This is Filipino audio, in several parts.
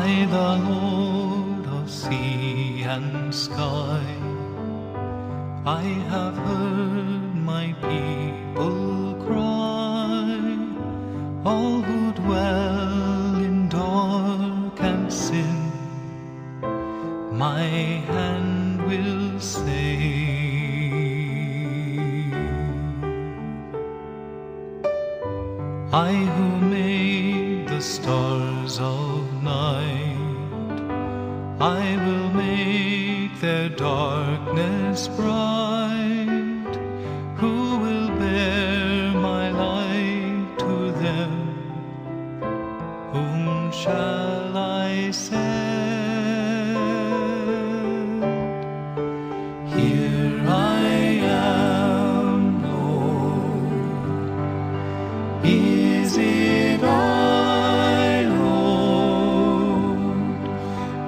I, the Lord of sea and sky, I have heard my people cry, all who dwell in dark and sin, my hand will save. I who made the stars of night, I will make their darkness bright. Who will bear my light to them? Whom shall I send? Here I am, Lord. Is it I, Lord?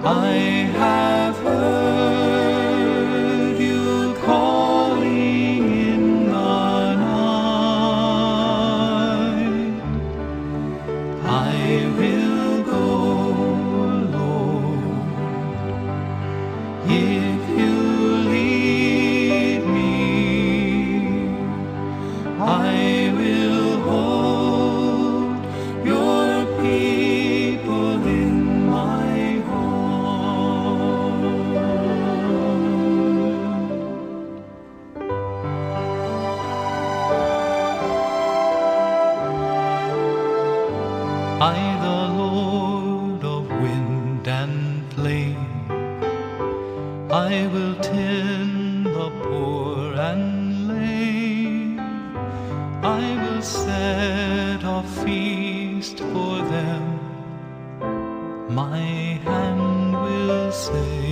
I have heard you calling in the night. I will go, Lord, if you lead me. I will hold your people in my I, the Lord of wind and flame, I will tend the poor and lame. I will set a feast for them, my hand will save.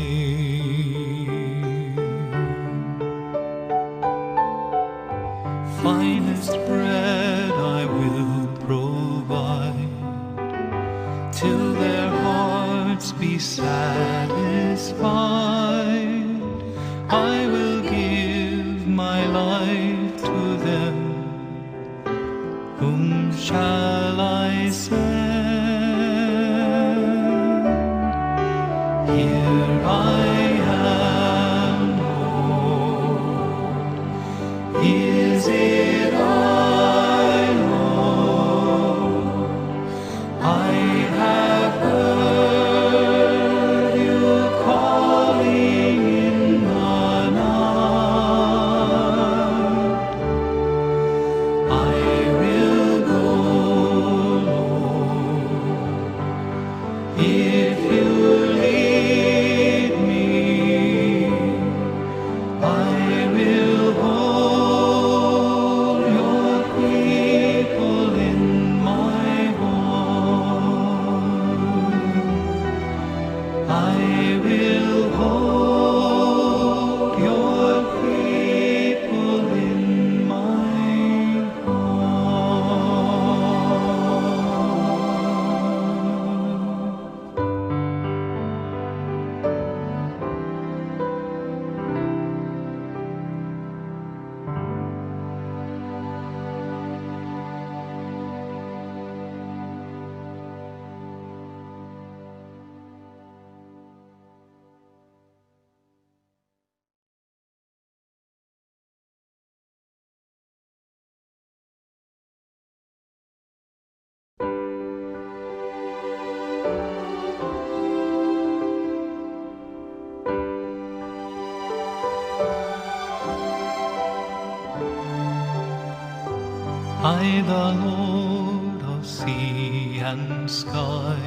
Finest bread I will provide, till their hearts be satisfied. I will give my life to them. Whom shall I send? Here I am, Lord. Is it I, Lord? I have heard you calling in the night. I will go, Lord, if you lead me. I will hold your people in my heart. I will hold your people in my I, the Lord of sea and sky,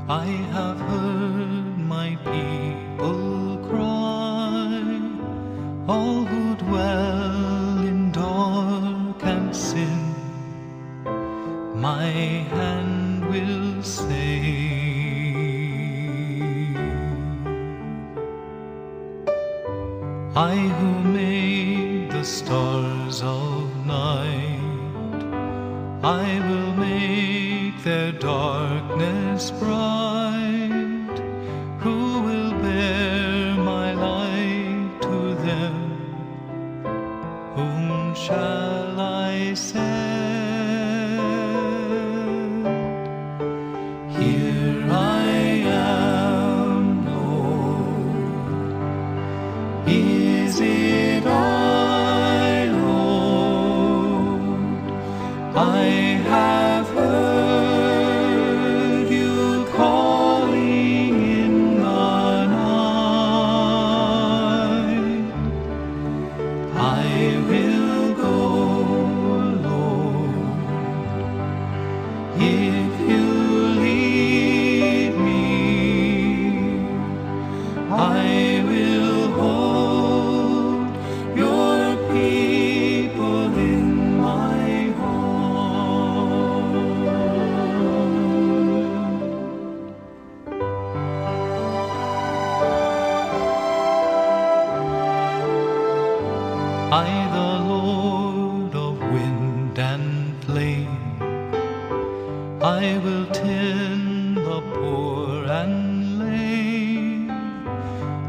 I have heard my people cry, all who dwell in dark and sin, my hand will save. I who made the stars of night, I will make their darkness bright. Who will bear my light to them? Whom shall I send? Here I Is it I, Lord? I have heard you calling in the night. I will go, Lord, if you lead me. I will hold your people in my heart. I, the Lord of wind and flame, I will tend the poor and lame.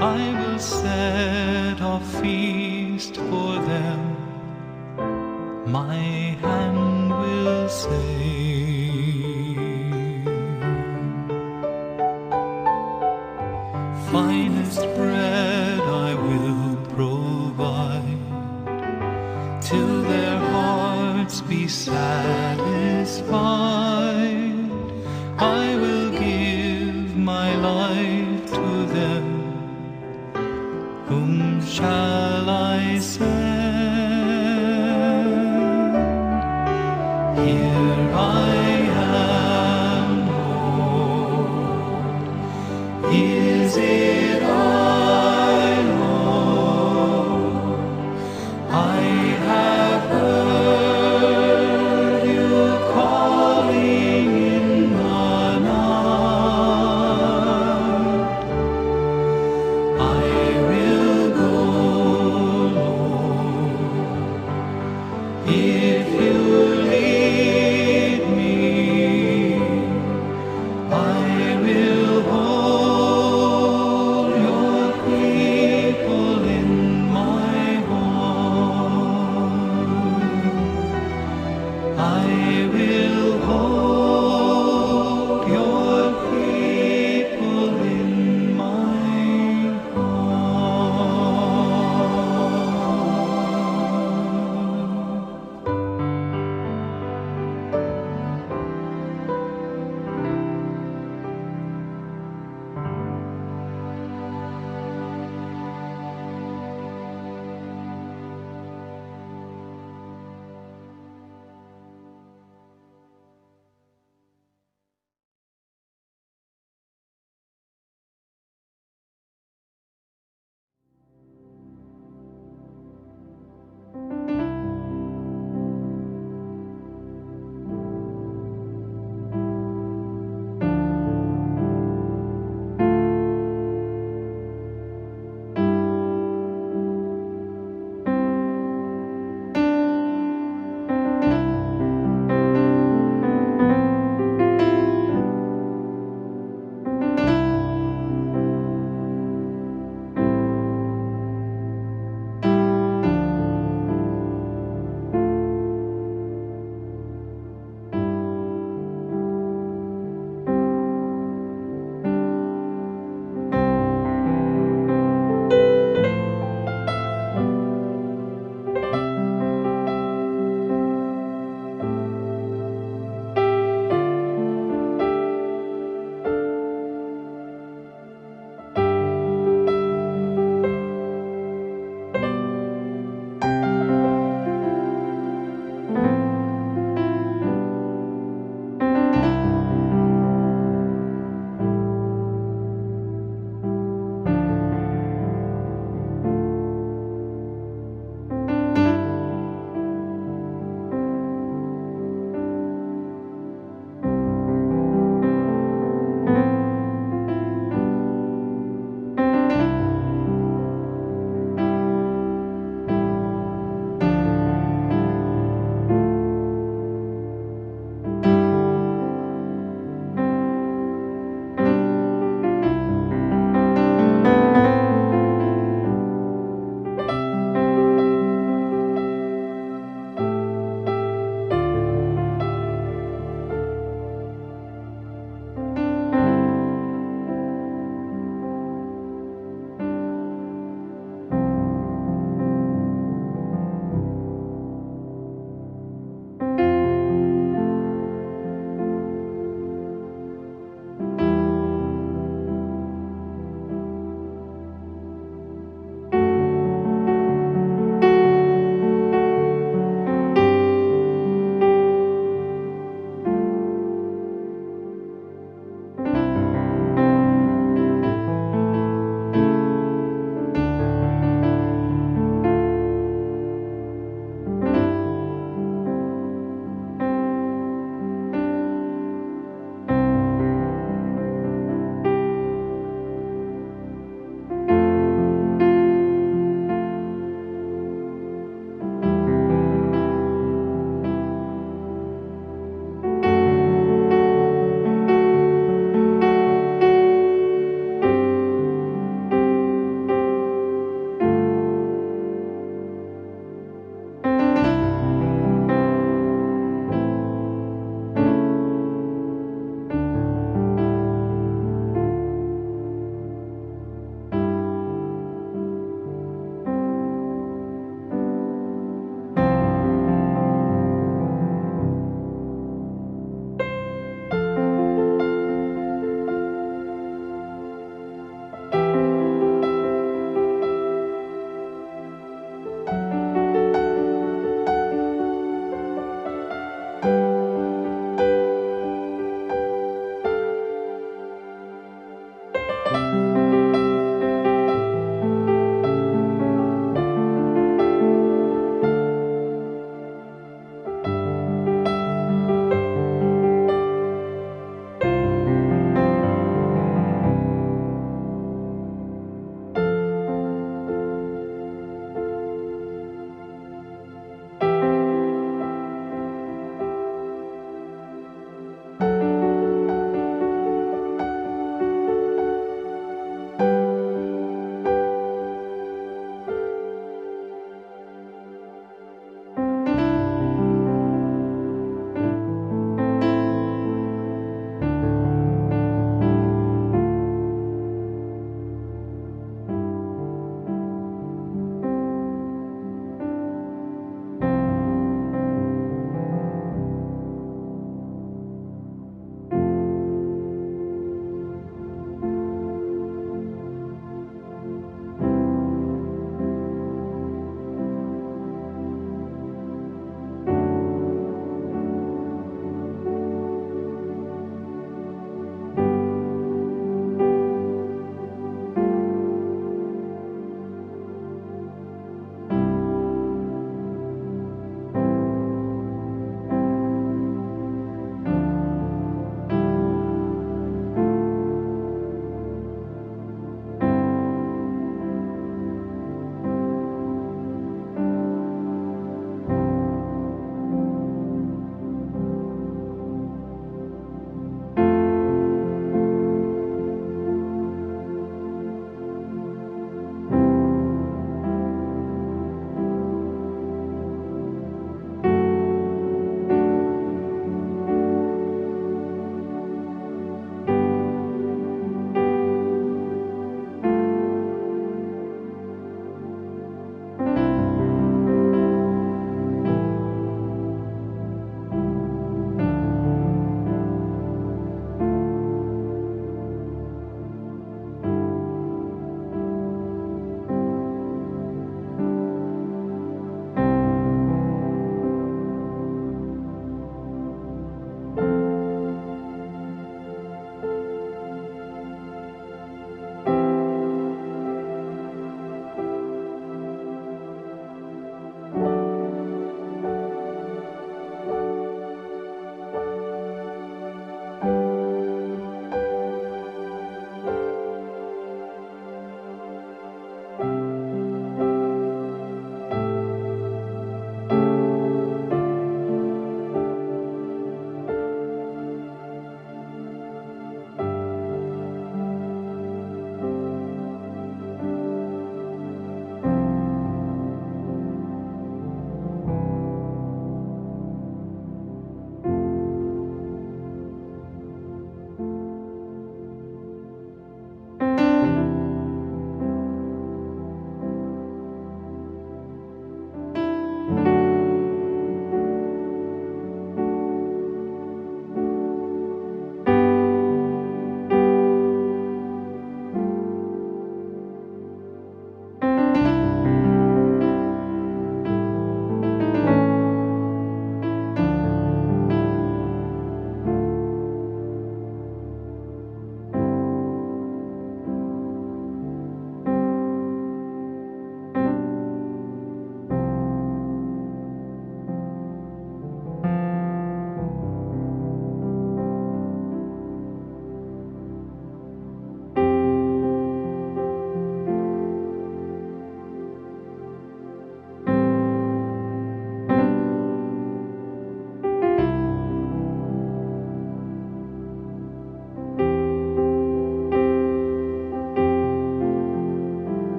I will set a feast for them, my hand will save. Finest bread I will provide, till their hearts be satisfied. I will give my life to them. Whom shall I send? Here I am, Lord. Is it I, Lord? I have heard you calling in the night. I will go, Lord, if you lead me. I will hold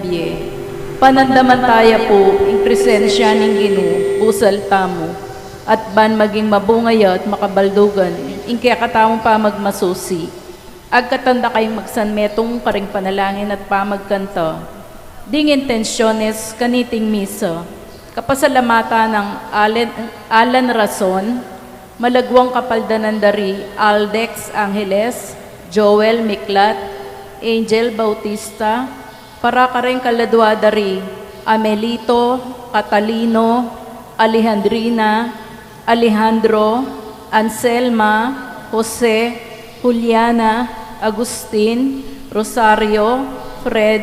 biye. Panandamantaya po, ing presensya ning Ginoo, busal tamo, at ban maging mabungaya at makabaldugan, ing kaya katamong pamagmasusi. Agkatanda kayong magsanmetong karing panalangin at pamagkanta. Ding intensyones kaniting misa, kapasalamata ng Alan Rason, Malagwang Kapaldanan Dari, Aldex Angeles, Joel Miklat, Angel Bautista, para karing kaladwa dari, Amelito, Catalino, Alejandrina, Alejandro, Anselma, Jose, Juliana, Agustin, Rosario, Fred,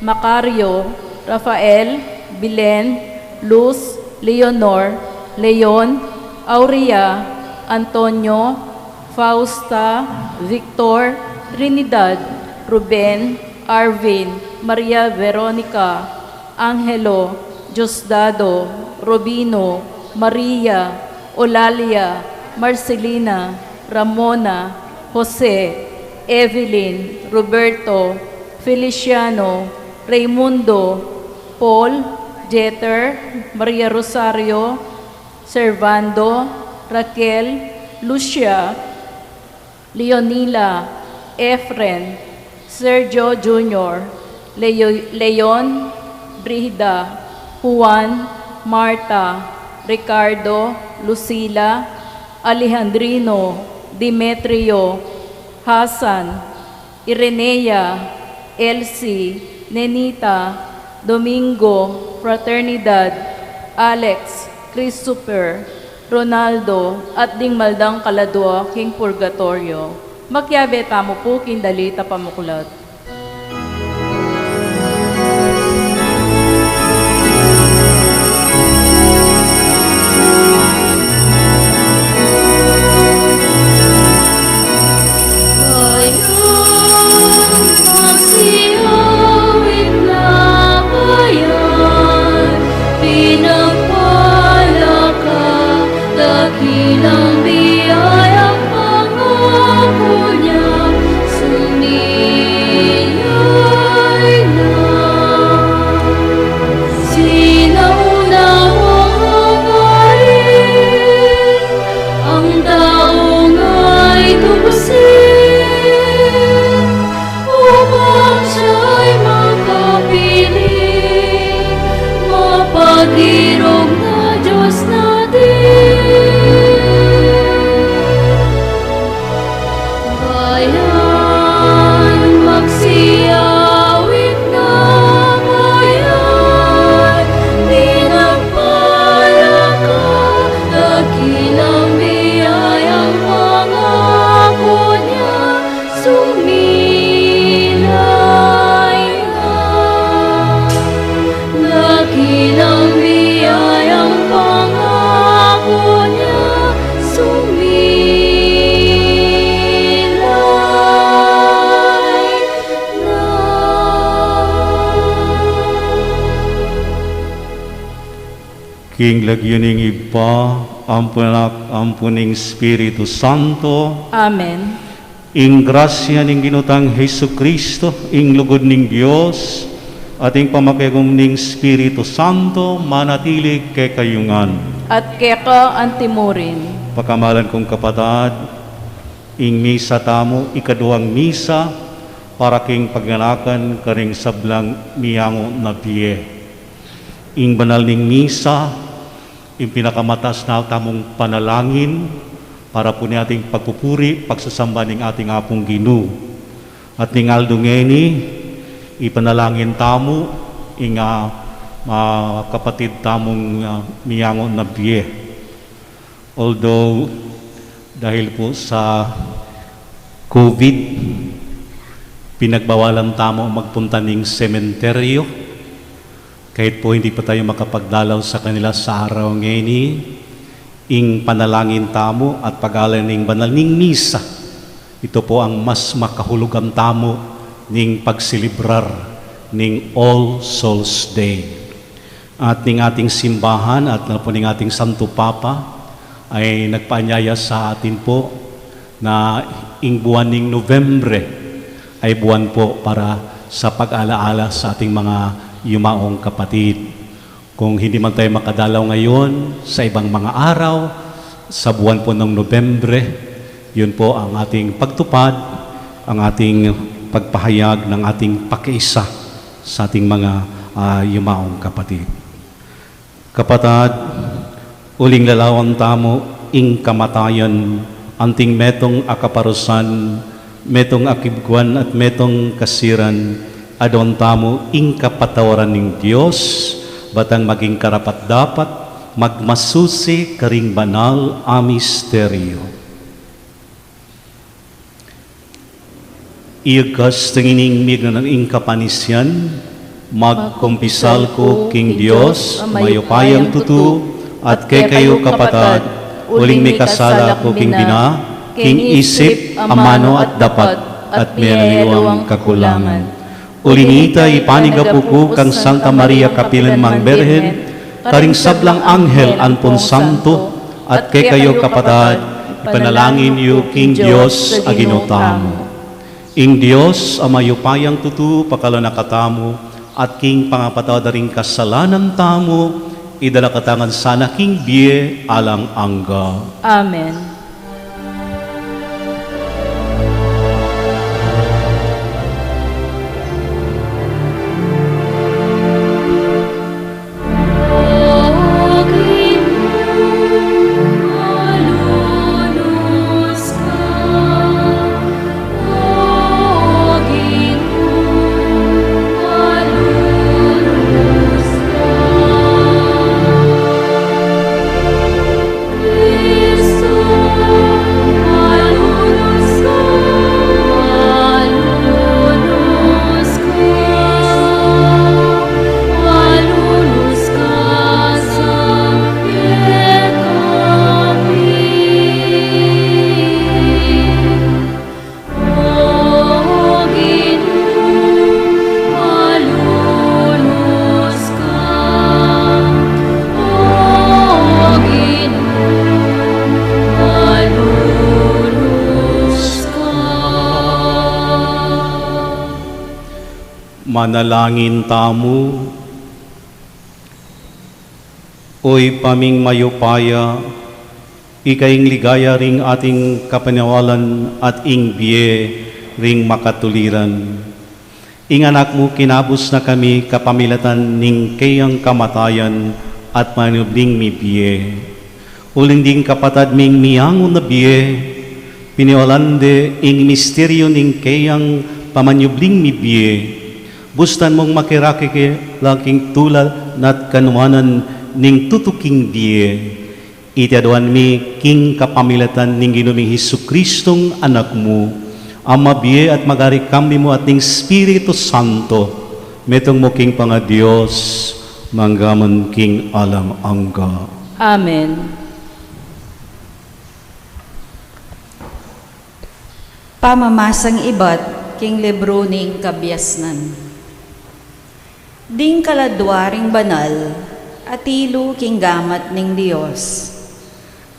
Macario, Rafael, Bilen, Luz, Leonor, Leon, Aurea, Antonio, Fausta, Victor, Trinidad, Ruben, Arvin, Maria Veronica, Angelo, Diosdado, Robino, Maria, Olalia, Marcelina, Ramona, Jose, Evelyn, Roberto, Feliciano, Raimundo, Paul, Jeter, Maria Rosario, Servando, Raquel, Lucia, Leonila, Efren, Sergio Jr., Leon, Brida, Juan, Marta, Ricardo, Lucila, Alejandrino, Demetrio, Hasan, Irenea, Elsie, Nenita, Domingo, Fraternidad, Alex, Christopher, Ronaldo, at ding maldang kaladwa king purgatorio. Makyabe tamo po kindalita pamukulat. Dakilang biyayang pangako niya, sumiyay na. Sinaunawang hangarin, ang taong ay tubusin, upang siya'y makapiling, mapag-irog na Diyos natin. King lagyoning iba, ampunak ampuning Espiritu Santo, Amen. ing grasya ning ginutang Hesu Kristo, ing lugod ning Dios, ating pamakegom ning Espiritu Santo, manatili kay kayungan. At keka antimurin. Pakamalan kong kapatad, ing misa tamo, ikaduang misa, para king pagganakan karing sablang miyango na biye. Ing banal ning misa, yung pinakamatas na tamong panalangin para po ni ating pagpupuri, pagsasamba ng ating apong Ginoo. At ning aldungeni, ipanalangin tamo, inga kapatid tamong miyango na biye. Although, dahil po sa COVID, pinagbawalan tamo magpunta ng sementeryo, kahit po hindi pa tayo makapagdalaw sa kanila sa araw ngayon, ing panalangin tamo at pag-alay ning banal ning misa. Ito po ang mas makahulugan tamo ning pagsilibrar ning All Souls Day. At ning ating simbahan at na po ning ating Santo Papa ay nagpaanyaya sa atin po na ing buwan ning Nobyembre ay buwan po para sa pag-alaala sa ating mga yumaong kapatid. Kung hindi man tayo makadalaw ngayon sa ibang mga araw, sa buwan po ng Nobyembre, yun po ang ating pagtupad, ang ating pagpahayag ng ating pakiisa sa ating mga yumaong kapatid. Kapatid, uling lalawan tamo, ing kamatayan, anting metong akaparusan, metong akibguan at metong kasiran, adon tamo, ing kapatawaran ng Diyos, batang maging karapat dapat, magmasusi karing banal a misteryo. Iyagas tingining migan ng ing kapanisyan, magkumpisal ko king Diyos, mayupayang tutu, at kay kayo kapatad, uling may kasala ko king bina, king isip, amano at dapat, at mayaliwang kakulangan. Ulinita ipanigapuko kang Santa Maria Kapilan Mang Berhen, karing sablang anghel anpon santo, at kay kayo kapatad, ipanalangin niyo king Diyos aginotamo. Ing Diyos amayupayang tutu pakala nakatamo, at king pangapatadaring kasalanan tamo, idala katangan sana king biye alang angga. Amen. Manalangin tamo. Oy paming mayupaya, ikaing ligaya ring ating kapanawalan at ing biye ring makatuliran. Ing anak mo kinabus na kami kapamilatan ning kayang kamatayan at manubling mi biye. Uling ding kapatad ming miyangon na biye, piniwalande ing misteryo ning kayang pamanyubling mi biye. Bustan mong makirakike laking tulad nat kanumanan ning tutuking biye. Itiaduan mi king kapamilatan ning Ginoong Hesukristung anak mo, ama biye at magari kami mo at ning Espiritu Santo, metong mo king panga Diyos, manggaman king alang angga. Amen. Pamamasang ibat king libro ning kabyasnan. Ding kaladwaring banal, atilo king gamat ning Dios.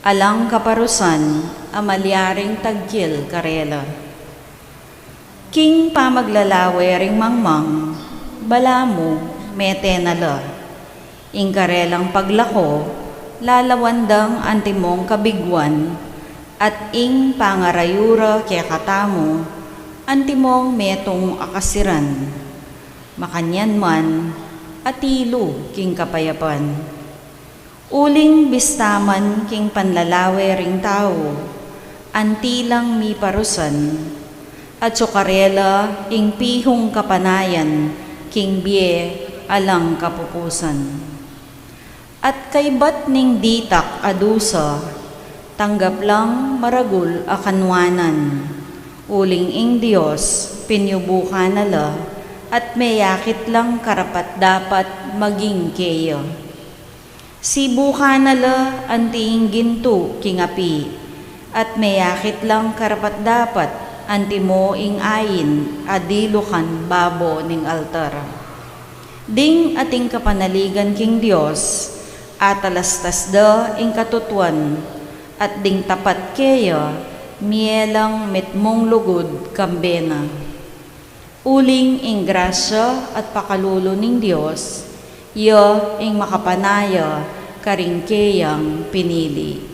Alang kaparusan, amalyaring tagkil karela. King pamaglalawe ring mangmang, balamo, mete nala. Ing karelang paglako, lalawandang antimong kabigwan, at ing pangarayura kaya katamo, antimong metong akasiran. Makanyan man, atilo king kapayapan. Uling bistaman king panlalawe ring tao, antilang mi parusan, at sukarela ing pihong kapanayan, king biye alang kapupusan. At kaybat ning ditak adusa, tanggap lang maragul akanwanan, uling ing Diyos pinyubukan nala, at mayakit lang karapat dapat maging keyo. Sibukan nala anting ginto kingapi, at mayakit lang karapat dapat anti mo ing ayin adilukan babo ning altar. Ding ating kapanaligan king Diyos, at alastas da ing katutuan, at ding tapat keyo, mielang mitmong lugod kambena. Uling ing grasya at pakalulo ning Dios, iya ing makapanaya karingkeyang pinili.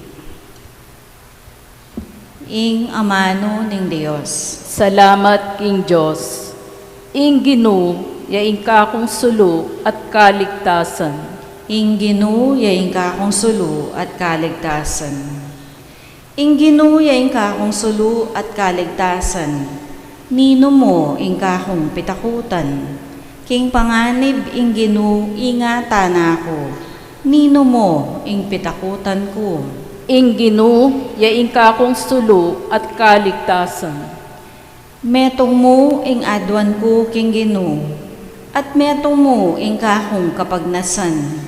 Ing amano ning Dios. Salamat king Diyos. Ing Ginoo, yaing kakong sulo at kaligtasan. Ing Ginoo yaing kakong sulo at kaligtasan. Ing Ginoo yaing kakong sulo at kaligtasan. Nino mo ing kakong pitakutan. King panganib ing Ginoo ingatan ako. Nino mo ing pitakutan ko. Ing Ginoo, yaing kakong sulo at kaligtasan. Metong mo ing adwan ko king Ginoo, at metong mo ing kakong kapagnasan.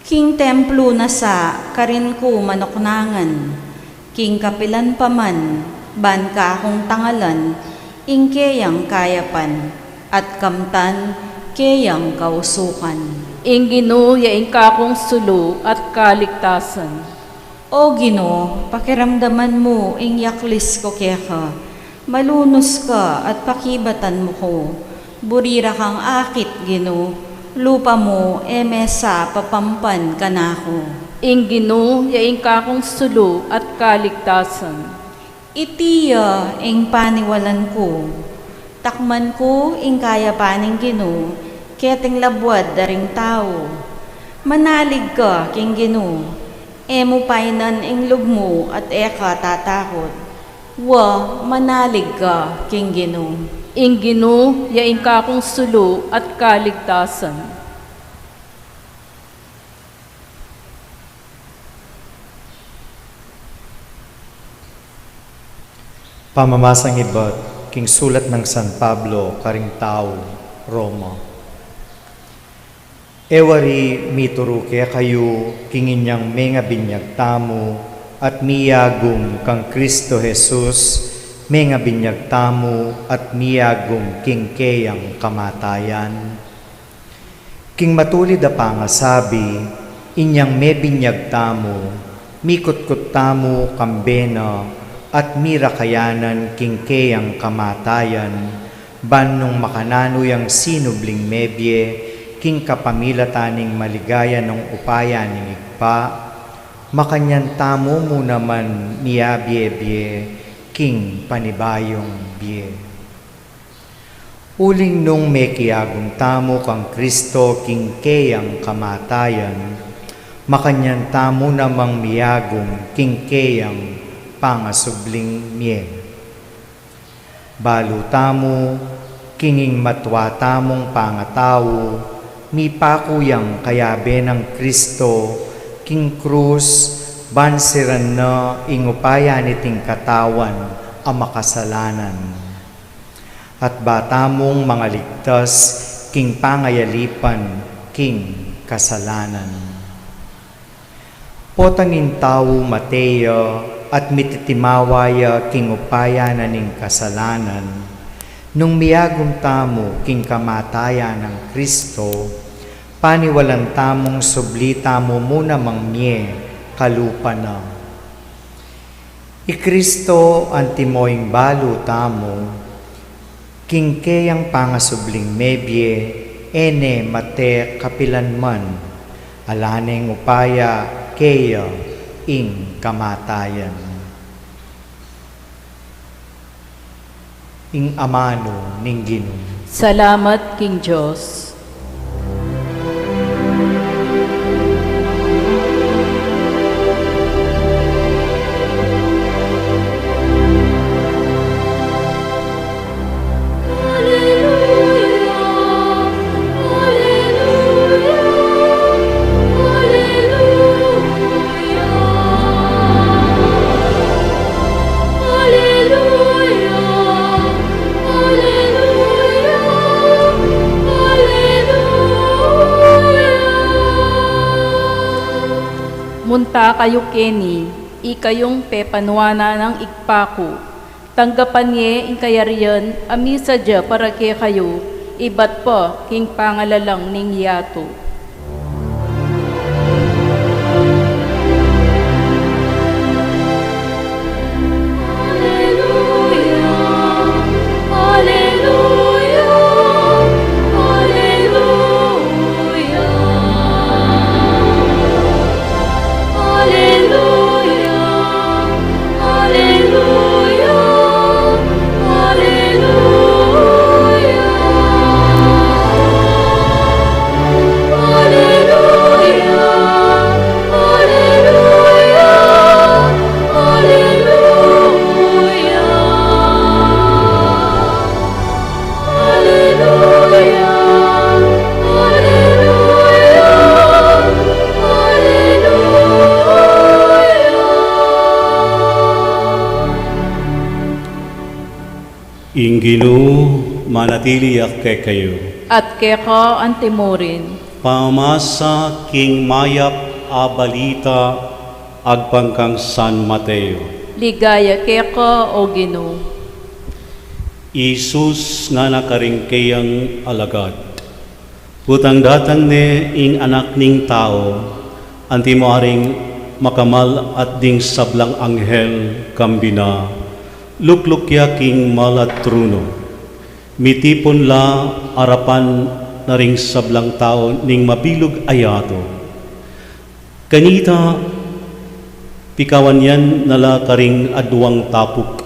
King templo na sa karin ko manoknangan, king kapilan paman, ban kakong tangalan, ing keyang kayapan, at kamtan keyang kausukan. Ing Ginoo, yaing kakong sulo at kaligtasan. O Ginoo, pakiramdaman mo ing yaklis ko keka, malunos ka at pakibatan mo ko. Burira kang akit, Ginoo, lupa mo mesa papampan kanako. Ing Ginoo, yaing kakong sulo at kaligtasan. Itiya ing paniwalan ko, takman ko ing kaya paning Ginoo, keting labwad daring tao. Manalig ka king Ginoo, emo painan ing lugmo at eka tatakot. Wa manalig ka king Ginoo. Ing Ginoo, yaing kakong sulo at kaligtasan. Pamamasang ibat, king sulat ng San Pablo, karing tao, Roma. Ewari mituruke kayo, king inyang menga binyag tamo, at miyagum kang Kristo Jesus, menga binyag tamo, at miyagum king keyang kamatayan. King matulid a pangasabi, inyang me binyag tamo, mikot-kot tamo kambena, at mirakayanan king keyang kamatayan, banong makananuyang sinubling mebye, king kapamilataning maligaya ng upaya ning igpa, makanyan tamo mo naman miyabye-bye, king panibayong bye. Uling nung may kiagong tamo kang Kristo king keyang kamatayan, makanyan tamo namang miyagong king keyang pangasubling miye. Balu tamo, kinging matwa tamong pangatawo, mi pakuyang kayabe ng Kristo, king krus, bansiran na ingupaya niting katawan ang makasalanan. At batamong mga ligtas, king pangayalipan, king kasalanan. Potangin tao Mateo, at mititimawaya king upaya na ning kasalanan, nung miyagong tamo king kamataya ng Kristo, paniwalang tamong subli tamo muna mangmye kalupa na. Ikristo antimoing balu tamo, king keyang pangasubling mebye, ene mate kapilanman, alaneng upaya keya ing kamatayan. Ing amano ning Ginoo. Salamat king Diyos. Munta kayo keni, ikayong pepanwana ng igpaku. Tanggapan niye ing kayarian, amisa dya para kaya kayo, ibat pa king pangalalang ning yato. Alleluia, Alleluia. Inginu manatili ak kayo. At keka ang timurin. Pamasa king mayap a balita agpangkang San Mateo. Ligaya keka o Ginoo. Isus nga nakaringkayang alagad. Putang datang ne ing anak ning tao, anti mo aring makamal at ding sablang anghel kambina, luklukya king malat truno. Mitipon la arapan na ring sablang tao ning mabilog ayato. Kanita, pikawan yan nala karing aduang tapuk,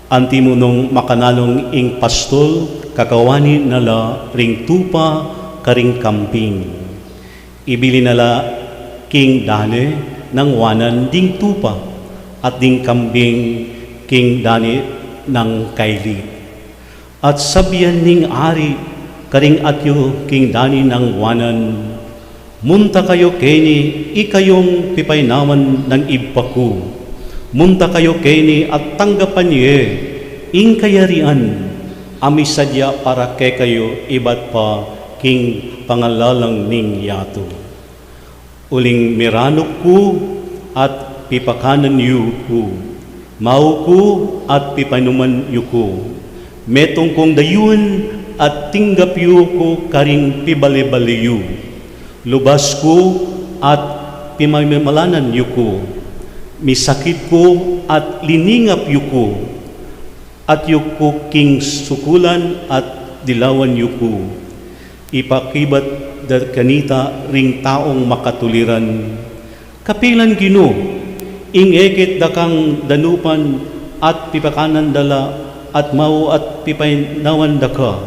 anti mo nung makanalong ing pastol, kakawani nala ring tupa karing kamping. Ibili nala king dane ng wanan ding tupa at ding kambing king dani ng kaili. At sabihan ning ari karing atyo king dani ng wanan, munta kayo keni ikayong pipaynawan ng ibaku. Munta kayo keni at tanggapan niye ing kayarian, amisadya para kay kayo ibat pa king pangalalang ning yato. Uling miranok ko at pipakanan yu ko, mau ko at pipanuman yu ko, metong kong dayuan at tinggap yu ko karing pibali-baliyu, lubas ko at pimamalanan yu ko, misakit ko at liningap yu ko, at yu ko king sukulan at dilawan yu ko, ipakibat kanita ring taong makatuliran. Kapilan Ginoo, ing ekit dakang danupan at pipakanan dala at mau at pipaynawan daka.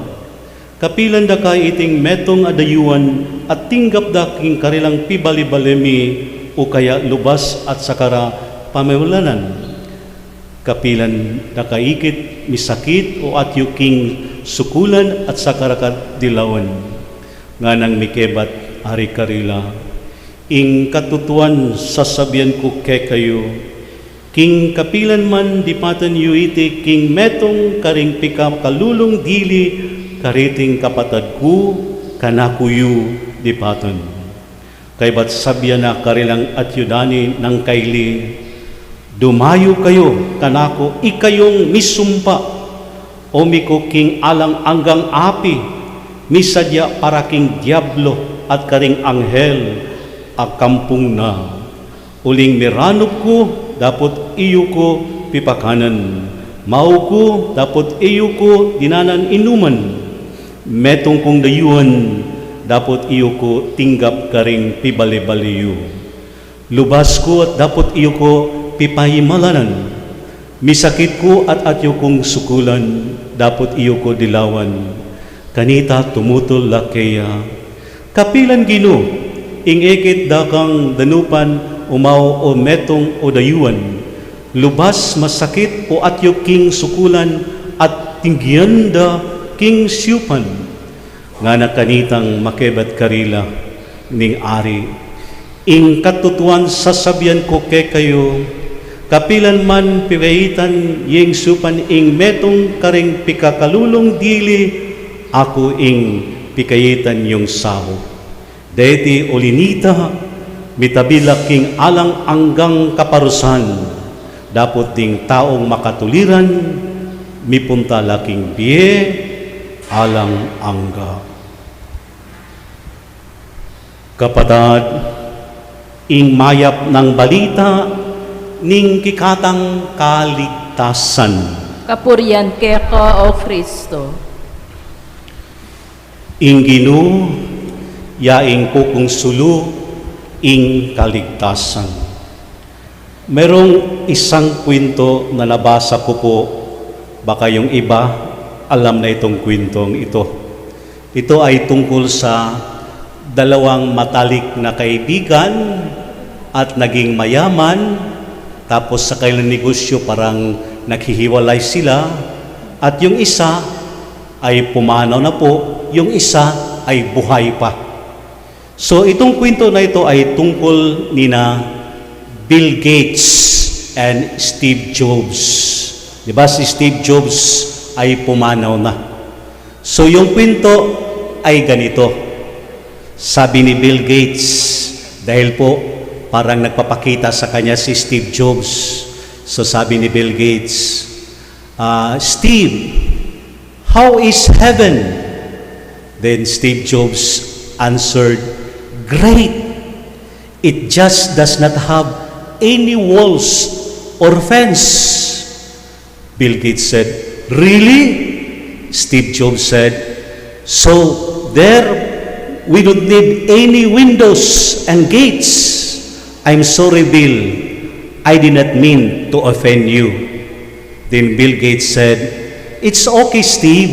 Kapilan daka iting metong adayuan at tinggap daking karilang pibali-balemi o kaya lubas at sakara pamewalanan. Kapilan daka ikit misakit o at yuking sukulan at sakara dilawan. Nga nang mikebat ari karila, ing katutuan sasabihan ko kay kayo, king kapilan man dipatan yu iti king metong karing pika kalulong dili kariting kapatad ko kanakuyu dipatan. Kay bat sabihan na karilang atyudani ng kaili, dumayo kayo kanako ikayong misumpa o miko king alang anggang api, misadya para king diablo at karing anghel akampung na. Uling miranok ko dapot iyo ko pipakanan, mau ko dapot iyo ko dinanan inuman, metong kong dayuhan dapot iyo ko tinggap karing pibali-baliyu, lubas ko at dapot iyo ko pipahimalanan, misakit ko at atyo kong sukulan dapot iyo ko dilawan. Kanita tumutol lakeya, kapilan Ginoo, ing ekit dakang danupan umaw o metong o dayuan, lubas masakit o atyo king sukulan at tinggiyanda king siyupan, nga nakanitang makebat karila ning ari. Ing katutuan sasabihan ko kay kayo, kapilan man pipaitan yeng supan ing metong karing pikakalulong dili, ako ing pikayitan yung saho. Deti ulinita, mitabilak king alang anggang kaparusan, dapot ding taong makatuliran, mipunta laking biye, alang angga. Kapatad, ing mayap ng balita, ning kikatang kaligtasan. Kapurian keka o Kristo. Ing Ginoo, yaing kukong sulu, ing kaligtasan. Merong isang kwento na nabasa ko po, baka yung iba alam na itong kwentong ito. Ito ay tungkol sa dalawang matalik na kaibigan at naging mayaman, tapos sa kailang negosyo parang naghihiwalay sila, at yung isa ay pumanaw na po, yung isa ay buhay pa. So itong kwento na ito ay tungkol nina Bill Gates and Steve Jobs. Diba si Steve Jobs ay pumanaw na. So yung kwento ay ganito. Sabi ni Bill Gates, dahil po parang nagpapakita sa kanya si Steve Jobs. So sabi ni Bill Gates, Steve, how is heaven? Then Steve Jobs answered, great. It just does not have any walls or fence. Bill Gates said, really? Steve Jobs said, so there we don't need any windows and gates. I'm sorry, Bill. I did not mean to offend you. Then Bill Gates said, it's okay, Steve,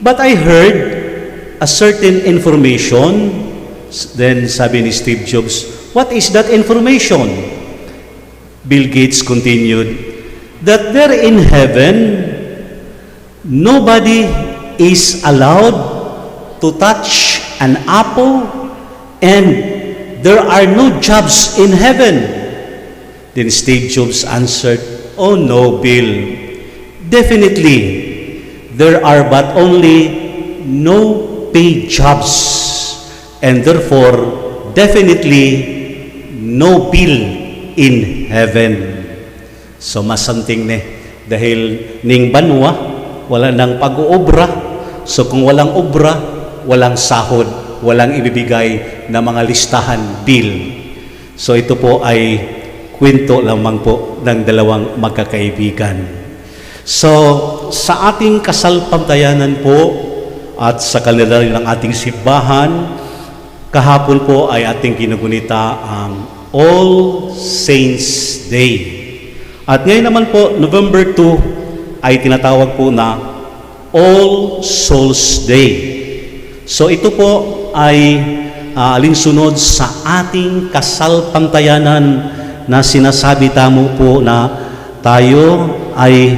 but I heard a certain information. Then sabi ni Steve Jobs, what is that information? Bill Gates continued, that there in heaven, nobody is allowed to touch an apple, and there are no jobs in heaven. Then Steve Jobs answered, oh no, Bill, definitely there are but only no paid jobs, and therefore definitely no bill in heaven. So masamting ne, dahil ning banwa, wala nang pag-uobra. So kung walang obra, walang sahod, walang ibibigay na mga listahan, bill. So ito po ay kwento lamang po ng dalawang magkakaibigan. So sa ating kasalpantayanan po at sa kalendaryo ng ating simbahan, kahapon po ay ating ginugunita ang All Saints Day. At ngayon naman po, November 2, ay tinatawag po na All Souls Day. So ito po ay alinsunod sa ating kasalpantayanan na sinasabi tamo po na tayo ay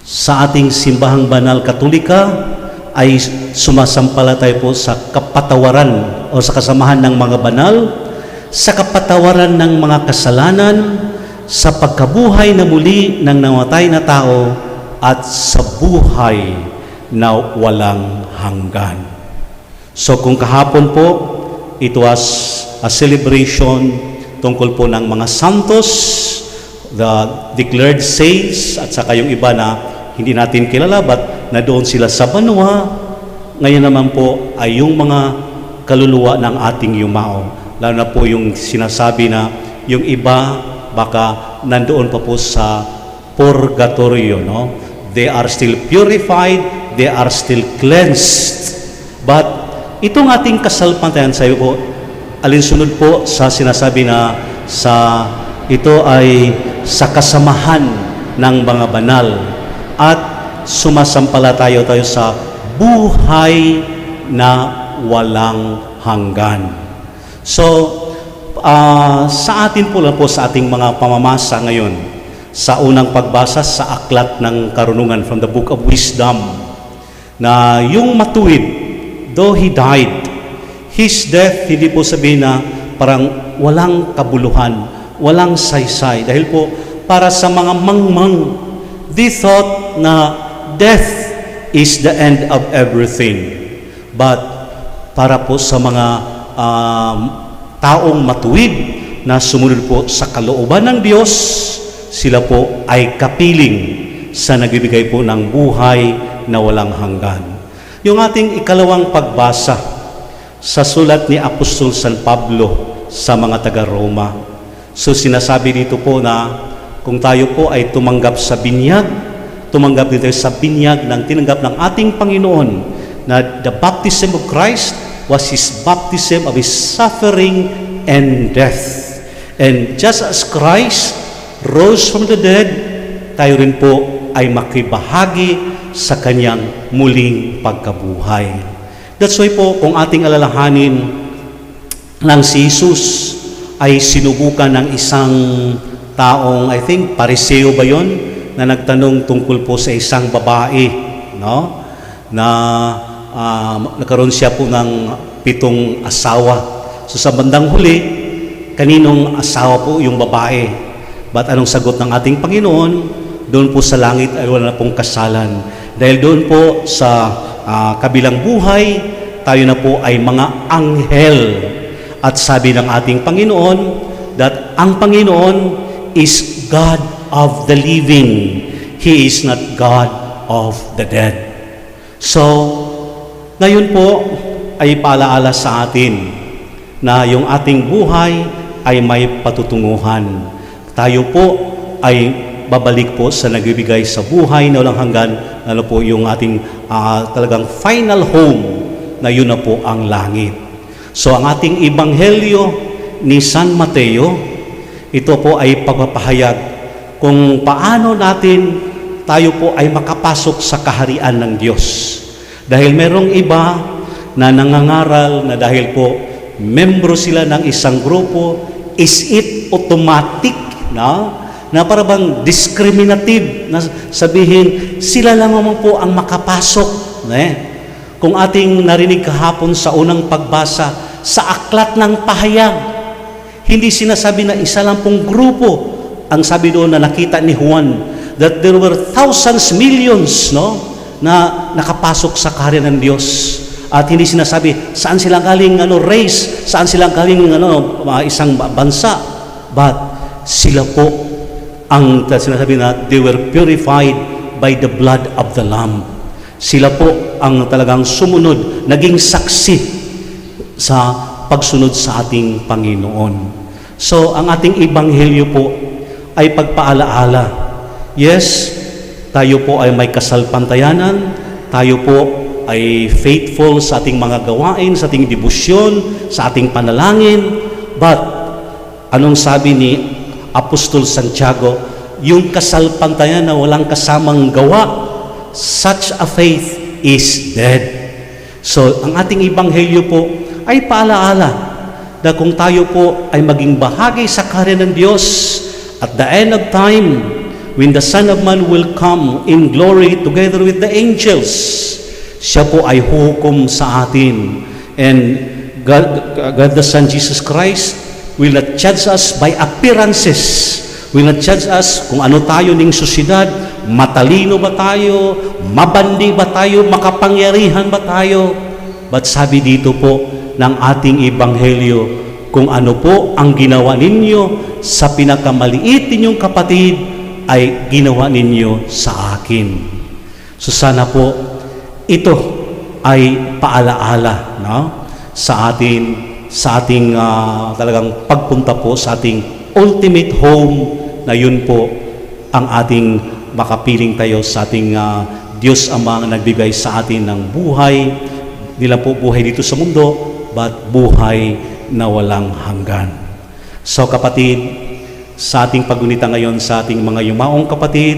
sa ating simbahang banal katolika ay sumasampalataya po sa kapatawaran o sa kasamahan ng mga banal, sa kapatawaran ng mga kasalanan, sa pagkabuhay na muli ng namatay na tao, at sa buhay na walang hanggan. So kung kahapon po, it was a celebration tungkol po ng mga santos, the declared saints, at saka yung iba na hindi natin kilala but na doon sila sa banwa. Ngayon naman po ay yung mga kaluluwa ng ating yumao. Lalo na po yung sinasabi na yung iba baka nandoon pa po sa purgatorio, no? They are still purified, they are still cleansed. But itong ating kasalpantayan sa iyo po, alinsunod po sa sinasabi na sa ito ay sa kasamahan ng mga banal at sumasampalataya tayo sa buhay na walang hanggan. So, sa atin po lang po sa ating mga pamamasa ngayon, sa unang pagbasa sa aklat ng karunungan from the Book of Wisdom, na yung matuwid, though he died, his death, hindi po sabihin na parang walang kabuluhan, walang saysay. Dahil po, para sa mga mangmang, they thought na death is the end of everything. But para po sa mga taong matuwid na sumunod po sa kalooban ng Diyos, sila po ay kapiling sa nagbibigay po ng buhay na walang hanggan. Yung ating ikalawang pagbasa sa sulat ni Apostol San Pablo sa mga taga-Roma. So sinasabi dito po na kung tayo po ay tumanggap sa binyag, tumanggap dito sa binyag ng tinanggap ng ating Panginoon, na the baptism of Christ was His baptism of His suffering and death. And just as Christ rose from the dead, tayo rin po ay makibahagi sa Kanyang muling pagkabuhay. That's why po, kung ating alalahanin lang si Jesus ay sinubukan ng isang taong, I think, Pariseo ba yun, na nagtanong tungkol po sa isang babae, no? Na nagkaroon siya po ng 7 asawa. So sa bandang huli, kaninong asawa po yung babae? But anong sagot ng ating Panginoon? Doon po sa langit ay wala na pong kasalan. Dahil doon po sa kabilang buhay, tayo na po ay mga anghel. At sabi ng ating Panginoon, that ang Panginoon is God of the living. He is not God of the dead. So, ngayon po ay paalaala sa atin na yung ating buhay ay may patutunguhan. Tayo po ay babalik po sa nagbibigay sa buhay na walang hanggan, ano po yung ating talagang final home, na yun na po ang langit. So ang ating ebanghelyo ni San Mateo, ito po ay pagpapahayag kung paano natin tayo po ay makapasok sa kaharian ng Diyos. Dahil merong iba na nangangaral na dahil po membro sila ng isang grupo, is it automatic na parang discriminative na sabihin sila lang naman po ang makapasok. Kung ating narinig kahapon sa unang pagbasa sa aklat ng pahayag, hindi sinasabi na isa lang pong grupo. Ang sabi doon na nakita ni Juan, that there were thousands, millions, na nakapasok sa kaharian ng Diyos. At hindi sinasabi saan sila galing race, saan sila galing isang bansa, but sila po ang sinasabi na they were purified by the blood of the Lamb. Sila po ang talagang sumunod, naging saksi sa pagsunod sa ating Panginoon. So ang ating ebanghelyo po ay pagpaalaala. Yes, tayo po ay may kasalpantayanan, tayo po ay faithful sa ating mga gawain, sa ating debosyon, sa ating panalangin. But, anong sabi ni Apostol Santiago? Yung kasalpantayan na walang kasamang gawa, such a faith is dead. So, ang ating ebanghelyo po ay paalaala na kung tayo po ay maging bahagi sa kaharian ng Diyos, at the end of time, when the Son of Man will come in glory together with the angels, siya po ay huhukom sa atin. And God the Son, Jesus Christ, will not judge us by appearances. Will not judge us kung ano tayo ning sosyedad, matalino ba tayo, mabandi ba tayo, makapangyarihan ba tayo. But sabi dito po ng ating ebanghelyo, kung ano po ang ginawa ninyo sa pinakamaliit ninyong kapatid, ay ginawa ninyo sa akin. So sana po, ito ay paalaala sa ating talagang pagpunta po sa ating ultimate home, na yun po ang ating makapiling tayo sa ating Diyos Ama na nagbigay sa atin ng buhay. Hindi lang po buhay dito sa mundo, but buhay na walang hanggan. So kapatid, sa ating pagunita ngayon sa ating mga yumaong kapatid,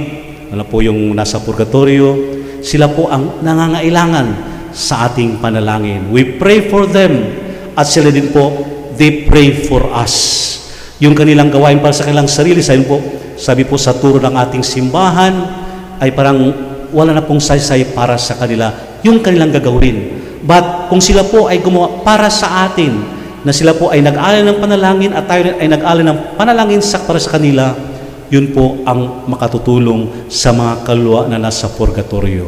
po yung nasa purgatorio, sila po ang nangangailangan sa ating panalangin. We pray for them, at sila din po, they pray for us. Yung kanilang gawain para sa kanilang sarili, sabi po sa turo ng ating simbahan, ay parang wala na pong saysay para sa kanila yung kanilang gagawin. But kung sila po ay gumawa para sa atin, na sila po ay nag-alay ng panalangin at tayo ay nag-alay ng panalangin para sa kanila, yun po ang makatutulong sa mga kaluluwa na nasa purgatorio.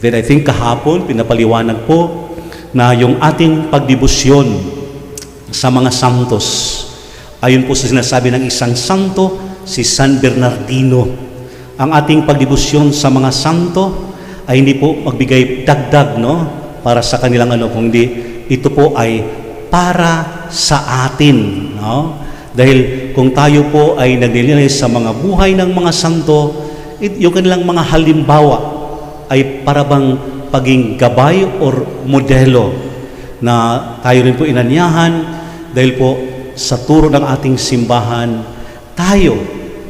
Then I think kahapon, pinapaliwanag po na yung ating pagdebosyon sa mga santos, ayon po sa sinasabi ng isang santo, si San Bernardino. Ang ating pagdebosyon sa mga santo ay hindi po magbigay dagdag para sa kanilang kundi ito po ay para sa atin. Dahil kung tayo po ay naglilingay sa mga buhay ng mga santo, yung kanilang mga halimbawa ay para bang paging gabay or modelo na tayo rin po inanyahan, dahil po sa turo ng ating simbahan, tayo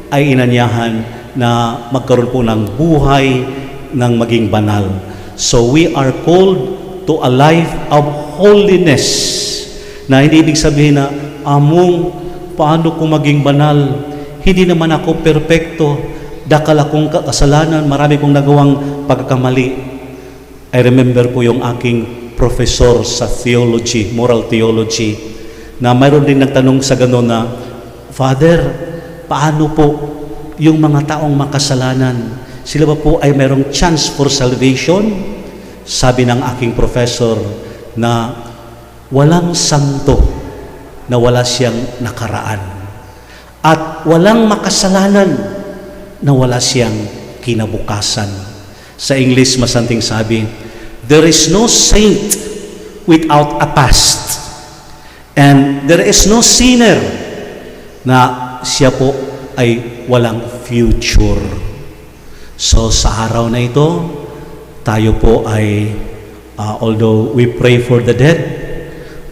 ay inanyahan na magkaroon po ng buhay ng maging banal. So we are called to a life of holiness, na hindi ibig sabihin na paano ko maging banal? Hindi naman ako perpekto. Dakal akong kasalanan, marami kong nagawang pagkakamali. I remember po yung aking professor sa theology, moral theology, na mayroon din nagtanong sa gano'n na Father, paano po yung mga taong makasalanan? Sila ba po ay mayroong chance for salvation? Sabi ng aking professor na walang santo na wala siyang nakaraan. At walang makasalanan na wala siyang kinabukasan. Sa English, masanting sabi, there is no saint without a past. And there is no sinner na siya po ay walang future. So sa araw na ito, tayo po ay, although we pray for the dead,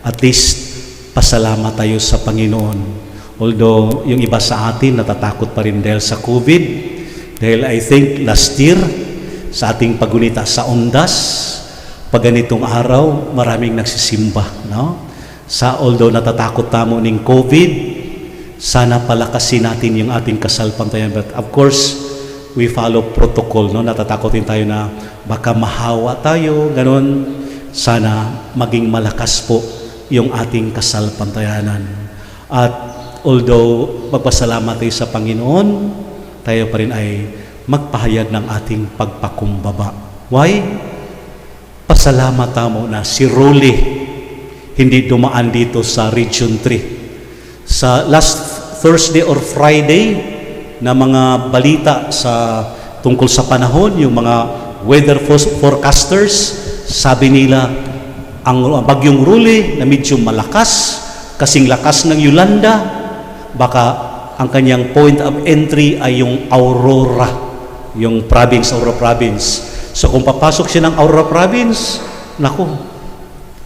at least pasalamat tayo sa Panginoon. Although yung iba sa atin natatakot pa rin dahil sa COVID, dahil I think last year, sa ating pagunita sa Ondas, pag ganitong araw, maraming nagsisimba. No? Although natatakot tamo ng COVID, sana palakasin natin yung ating kasalpantayan. But of course, we follow protocol. No? Natatakot din tayo na baka mahawa tayo, ganun. Sana maging malakas po yung ating kasalpantayanan. At although magpasalamat tayo sa Panginoon, tayo pa rin ay magpahayag ng ating pagpakumbaba. Why? Pasalamat tamo na si Rolly hindi dumaan dito sa Region 3. Sa last Thursday or Friday na mga balita tungkol sa panahon, yung mga weather forecasters, sabi nila ang bagyong Rolly na medyo malakas, kasing lakas ng Yolanda, baka ang kanyang point of entry ay yung Aurora, yung province, Aurora province. So kung papasok siya ng Aurora province, naku,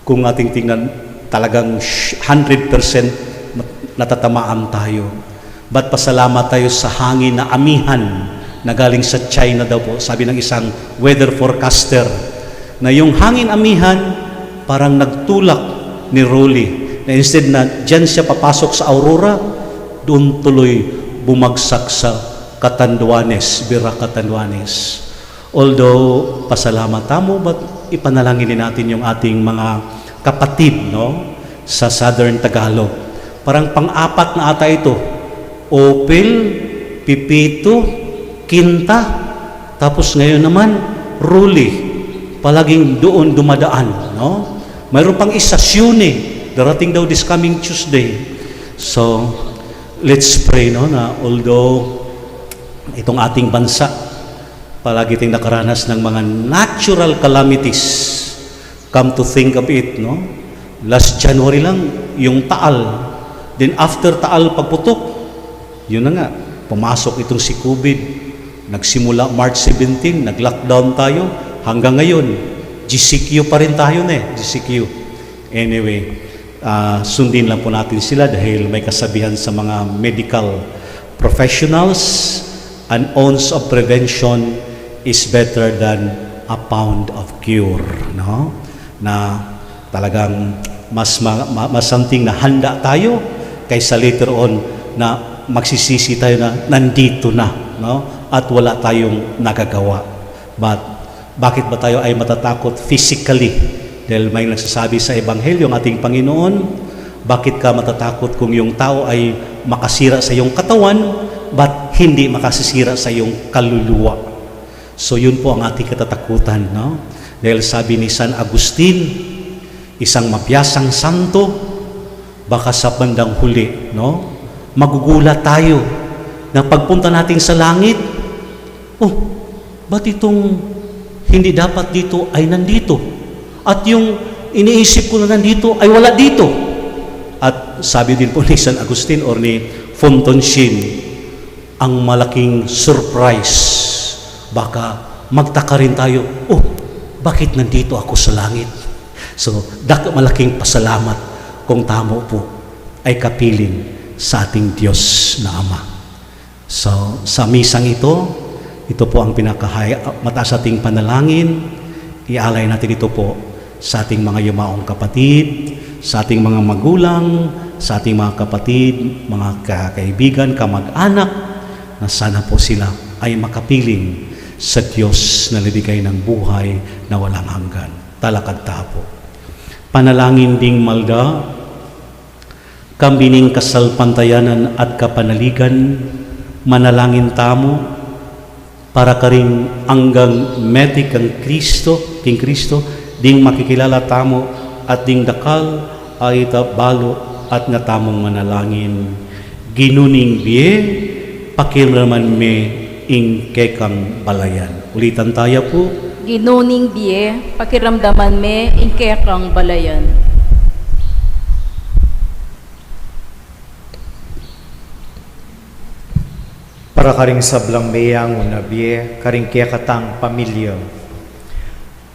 kung ating tingnan, talagang 100% natatamaan tayo. But pasalamat tayo sa hangin na amihan na galing sa China daw po. Sabi ng isang weather forecaster na yung hangin amihan parang nagtulak ni Rolly na instead na dyan siya papasok sa Aurora, doon tuloy bumagsak sa Catanduanes, Bira Catanduanes. Although pasalamat tamo, but ipanalangin din natin yung ating mga kapatid, no, sa Southern Tagalog. Parang pang-apat na ata ito. Opel, Pipito, Quinta, tapos ngayon naman Rolly, palaging doon dumadaan, no? Mayroon pang isa, Siune, darating daw this coming Tuesday. So let's pray, no, na although itong ating bansa palagi tayong nakaranas ng mga natural calamities, come to think of it, no, last January lang yung Taal, then after Taal pagputok, yun na nga, pumasok itong si COVID, nagsimula March 17, nag-lockdown tayo, hanggang ngayon GCQ pa rin tayo na GCQ. Anyway, sundin lang po natin sila dahil may kasabihan sa mga medical professionals, an ounce of prevention is better than a pound of cure, no? Na talagang mas something na handa tayo kaysa later on na magsisisi tayo na nandito na, no? At wala tayong nagagawa. But bakit ba tayo ay matatakot physically? Dahil may nagsasabi sa Ebanghelyo ng ating Panginoon, bakit ka matatakot kung yung tao ay makasira sa iyong katawan, but hindi makasisira sa iyong kaluluwa? So yun po ang ating katatakutan, no? Dahil sabi ni San Agustin, isang mapiyasang santo, baka sa bandang huli, no, magugulat tayo na pagpunta natin sa langit, oh, ba't itong hindi dapat dito ay nandito? At yung iniisip ko na nandito ay wala dito. At sabi din po ni San Agustin or ni Fontonshin, ang malaking surprise, baka magtaka rin tayo, oh, bakit nandito ako sa langit? So, malaking pasalamat kung tamo po ay kapiling sa ating Diyos na Ama. So, sa misang ito po ang mataas ating panalangin. Ialay natin ito po sa ating mga yumaong kapatid, sa ating mga magulang, sa ating mga kapatid, mga kaibigan, kamag-anak, na sana po sila ay makapiling sa Diyos na libigay ng buhay na walang hanggan. Talakad ta po. Panalangin ding malda, kambining kasalpantayanan at kapanaligan, manalangin tamo, para karing anggang meti kang Kristo, king Kristo, ding makikilala tamo at ding dakal ay balo at nga tamong manalangin. Ginuning biye, pakiraman me ing kekang balayan. Ulitan tayo po. Ginuning biye, pakiramdaman me, ingkekang balayan. Para karing sablang meyang unabye, karing kaya katang pamilya.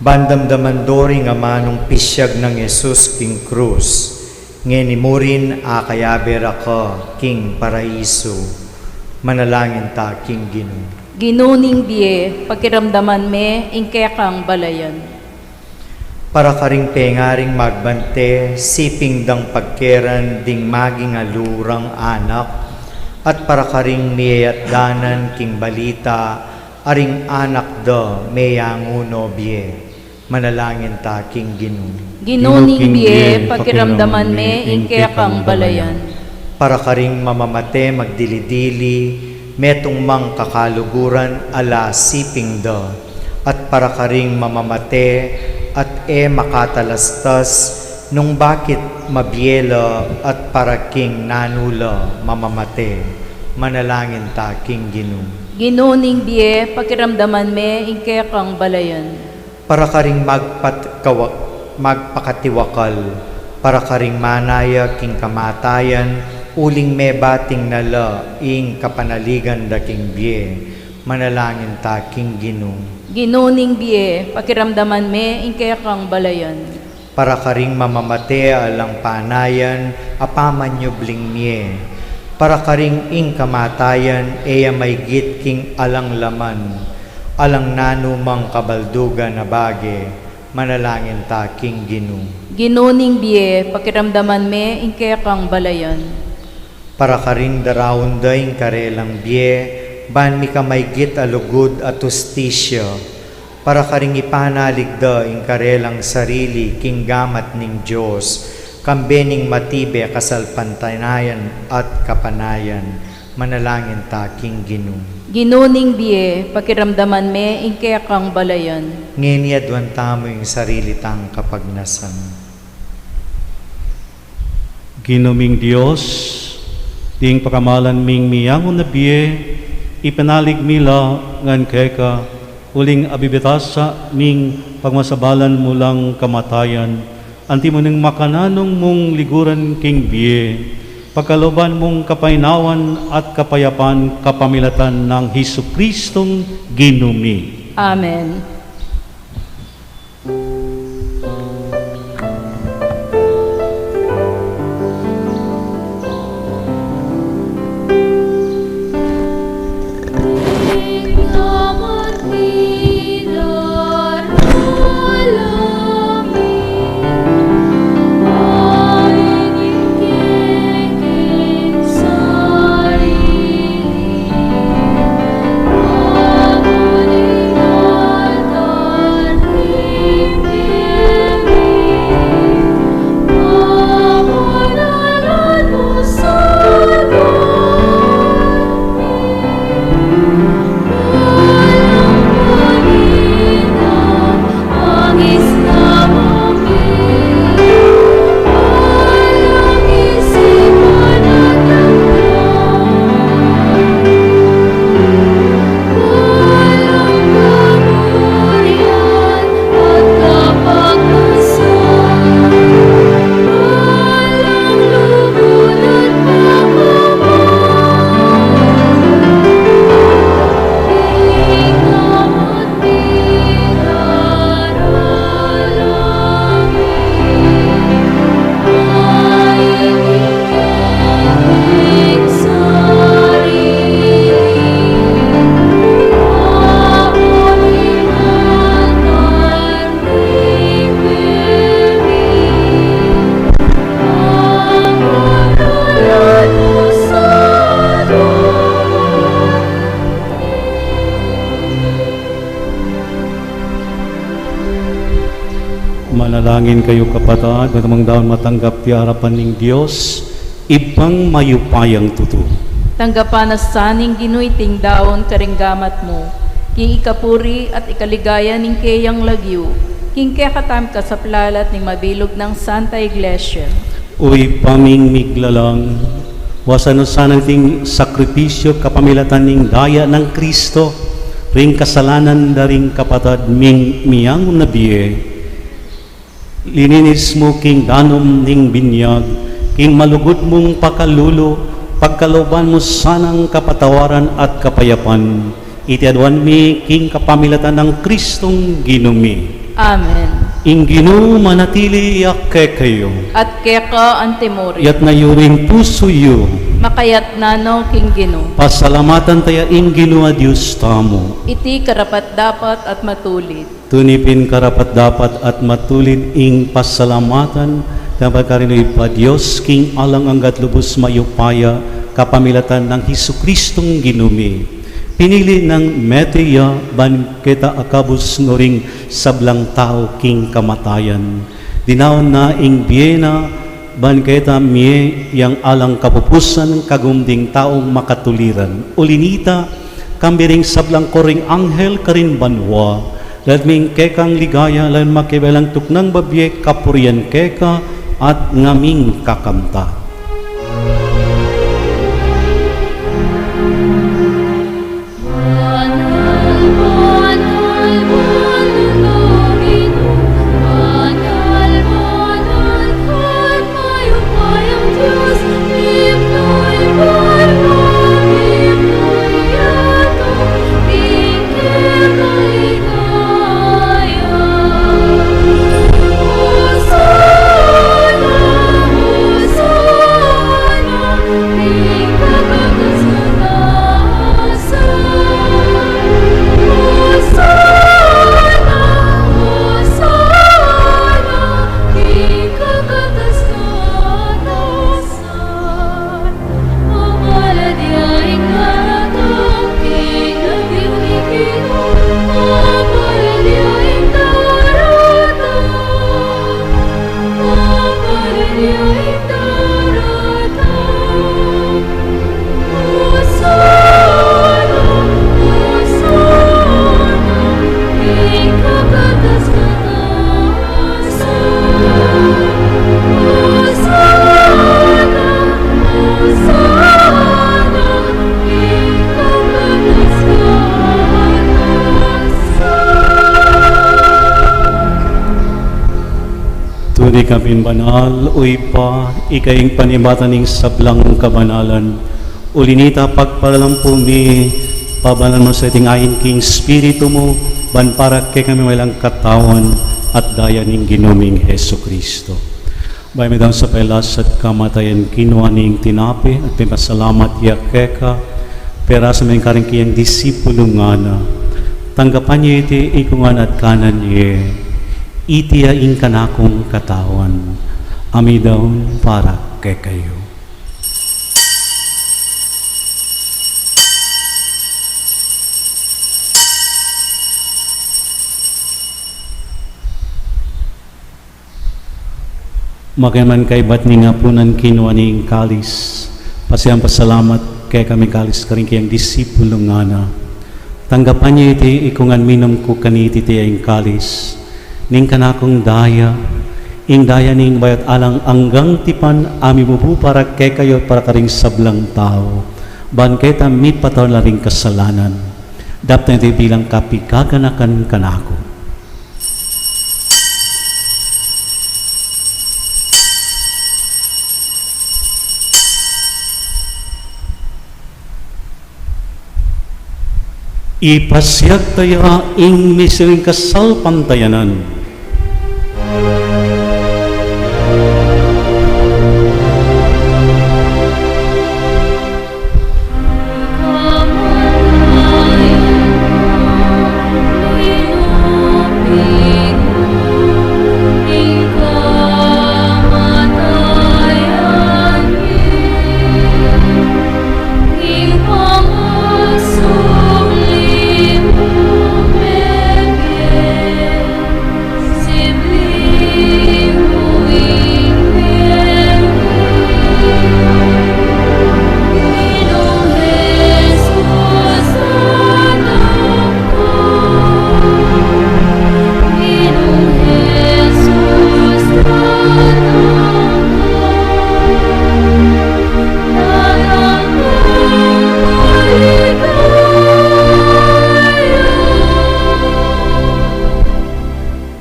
Bandamdaman dori nga manong pisyag ng Jesus king krus, ngeni mo rin akayabera ka king paraiso, manalangin ta king Ginoo. Ginuning biye, pakiramdaman me, ingkekang balayan. Para karing pengaring magbante, siping dang pagkeran ding maging alurang anak, at para karing miyayat danan king balita, aring anak da meyanguno biye, manalangin ta king Ginoo. Ginuning biye, pakiramdaman me, ingkekang balayan. Para karing mamamate magdilidili, metong mang kakaluguran ala siping da, at para karing mamamate at makatalastas nung bakit mabiela at para king nanula mamamate, manalangin ta king Ginoo. Ginuning biye, pakiramdaman me, ingkekang balayan. Para karing magpakatiwakal, para karing manaya king kamatayan, uling me bating nala ing kapanaligan da king biye, manalangin ta king Ginoo. Ginuning biye, pakiramdaman me, ingkekang balayan. Para karing mamamate alang panayan, apaman nyo bling miye, para karing ing kamatayan, eya may git king alang laman, alang nanumang kabalduga na bage, manalangin ta king Ginoo. Ginuning biye, pakiramdaman me, ingkekang balayan. Para karing darawon da ing karelang biye, ban mi kamaygit alugod at ustisya, para karing ipanalig da ing karelang sarili king gamat ning Diyos, kambening matibe kasalpantanayan at kapanayan, manalangin ta king Ginoo. Ginuning biye, pakiramdaman me, ingkekang balayan. Ngeniadwan tamo yung sarili tang kapagnasan. Ginuming Diyos, ding pakamalan ming miyangon na biye, ipanalig mila ngan keka, uling abibitasa ming pagmasabalan mulang kamatayan, anti mo ning makananong mong liguran king biye, pagkaloban mong kapainawan at kapayapan kapamilatan ng Hesukristong Ginumi. Amen. Manalangin kayo kapatid, matamang daon matanggap ti harapan ning Dios, ibang mayupayang tuto. Tanggapan na saning ginuiting daon karinggamat mo, king ikapuri at ikaligaya ning kayang lagyo, king kakatam ka sa plalat ning mabilog ng Santa Iglesia. Uy pamingmiglalang, wasan sana ting sakripisyo kapamilatan ning daya ng Kristo, ring kasalanan daring kapatad ming miyang nabiye. Lininis mo king danom ning binyag, king malugod mong pakalulo, pagkaloban mo sanang kapatawaran at kapayapan. Itiadwan mi king kapamilatan ng Kristong ginumi. Amen. Inginu manatili yakke kayo, At keka antemori, yat nayuring puso yu, makayat nano king Gino. pasalamatan tayo inginu a Diyos tamo. Iti karapat dapat at matulid. Tunipin karapat dapat at matulid ing pasalamatan dapat karinoy pa Diyos king alang anggat lubos mayupaya kapamilatan ng Hesukristong ginumi. Pinili ng Meteya ban kita akabus noring sablang tao king kamatayan. Dinaon na ing Biena ban kita mie yang alang kapupusan kagumding taong makatuliran. Ulinita kambiring sablang koring anghel karin banwa. Ladming kekang ligaya lan makibelang tuknang babye kapurian keka at ngaming kakamta. Tunay kapin banal, uy pa, ikaying panibatan ng sablang kabanalan. Ulinita pagpalalampo mi, pabalan mo sa iting ayin king spirito mo, ban para kay kami walang katawan at daya ning ginuming Heso Kristo. Bay medang sa pelas at kamatayan kinuha ning tinapi at pinasalamat ya keka, pera sa mga karing kiyang disipulo nga na. Tanggapan niya iti ikungan at kanan niya. Itiya ing kanakong katawan, ami daon para kay kayo. Magaman kay bat ni nga punan kinuha ning kalis, pasiyang pasalamat kay kami kalis karing kiyang disipulo nga na. Tanggapan niya iti ikungan minom ko kaniti tiya ing kalis, ning kanakong daya, ing daya ning bayat alang anggang tipan ami bubu para kay kayo para karing sablang tao. Ban kita mi pataw na ring kasalanan. Dapat na bilang kapigaganakan kanako. Ipasyag tayo ing misiring kasal pantayanan.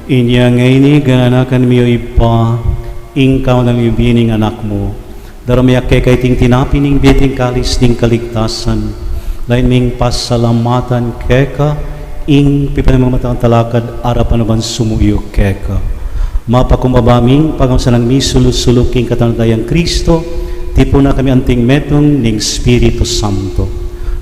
Inya ngayon ganakan miyo ipa, ingkaw ng ibining anak mo. Daramiyak kay ting tinapining biting kalis ding kaligtasan. Lain ming pasalamatan keka, ing pipanamatang talakad arapan naman sumuyo keka. Mapakumbabaming pagamsan ng misulus-suluking katanadayang Kristo, tipo na kami anting metong ning Espiritu Santo.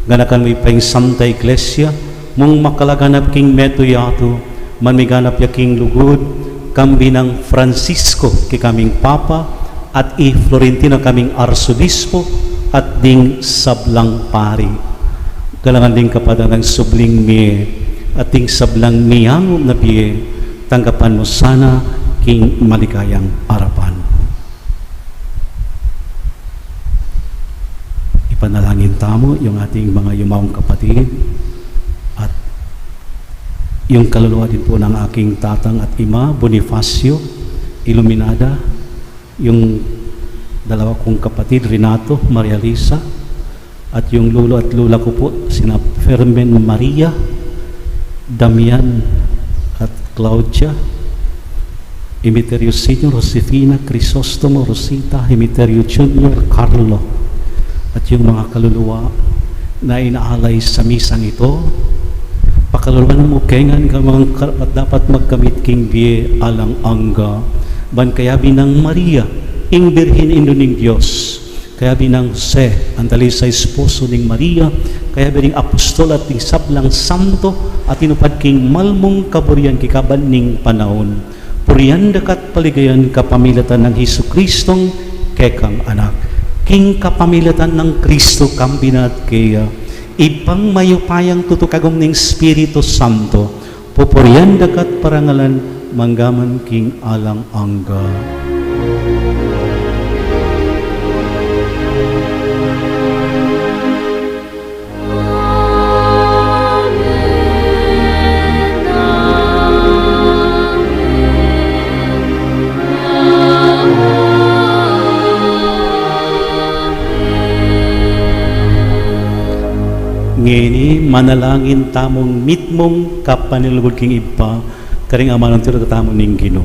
Ganakan mo ipahing Santa Iglesia, mong makalaganap king meto yato, manmiganap ya king lugod, kambi ng Francisco ki kaming Papa, at Florentino kaming Arsobispo, at ding sablang pari. Galangan ding kapada ng subling miye, at ding sablang miyangom na biye, tanggapan mo sana king maligayang arapan. Ipanalangin tamo yung ating mga yumawang kapatid, at yung kaluluwa din po ng aking tatang at ima, Bonifacio Iluminada, yung dalawa kong kapatid, Renato, Maria Lisa, at yung lolo at lula ko po, sina Fermen Maria, Damian at Claudia, Emiterio Senior, Josefina, Crisostomo, Rosita, Emiterio Junior, Carlo, at yung mga kaluluwa na inaalay sa misang ito, pakaluluan mo kengan ka mga dapat magkamit king biye alang angga, ban kaya binang Maria, ing birhin indo ning Diyos, kaya binang Jose, andali sa esposo ning Maria, kaya bining apostol at ning sablang santo, at inupad king malmong kaburian kikaban ning panahon. Puriyan dakat paligayan kapamilatan ng Hesus Kristong kekang anak. King kapamilatan ng Kristo kambinat kaya ipang mayupayang tutukagom ning Espiritu Santo, pupuriyan dakat parangalan manggaman king alang angga. Ngini manalangin tamong mitmong kapanilugod king iba karing aman ng tiro tamong ning Ginoo.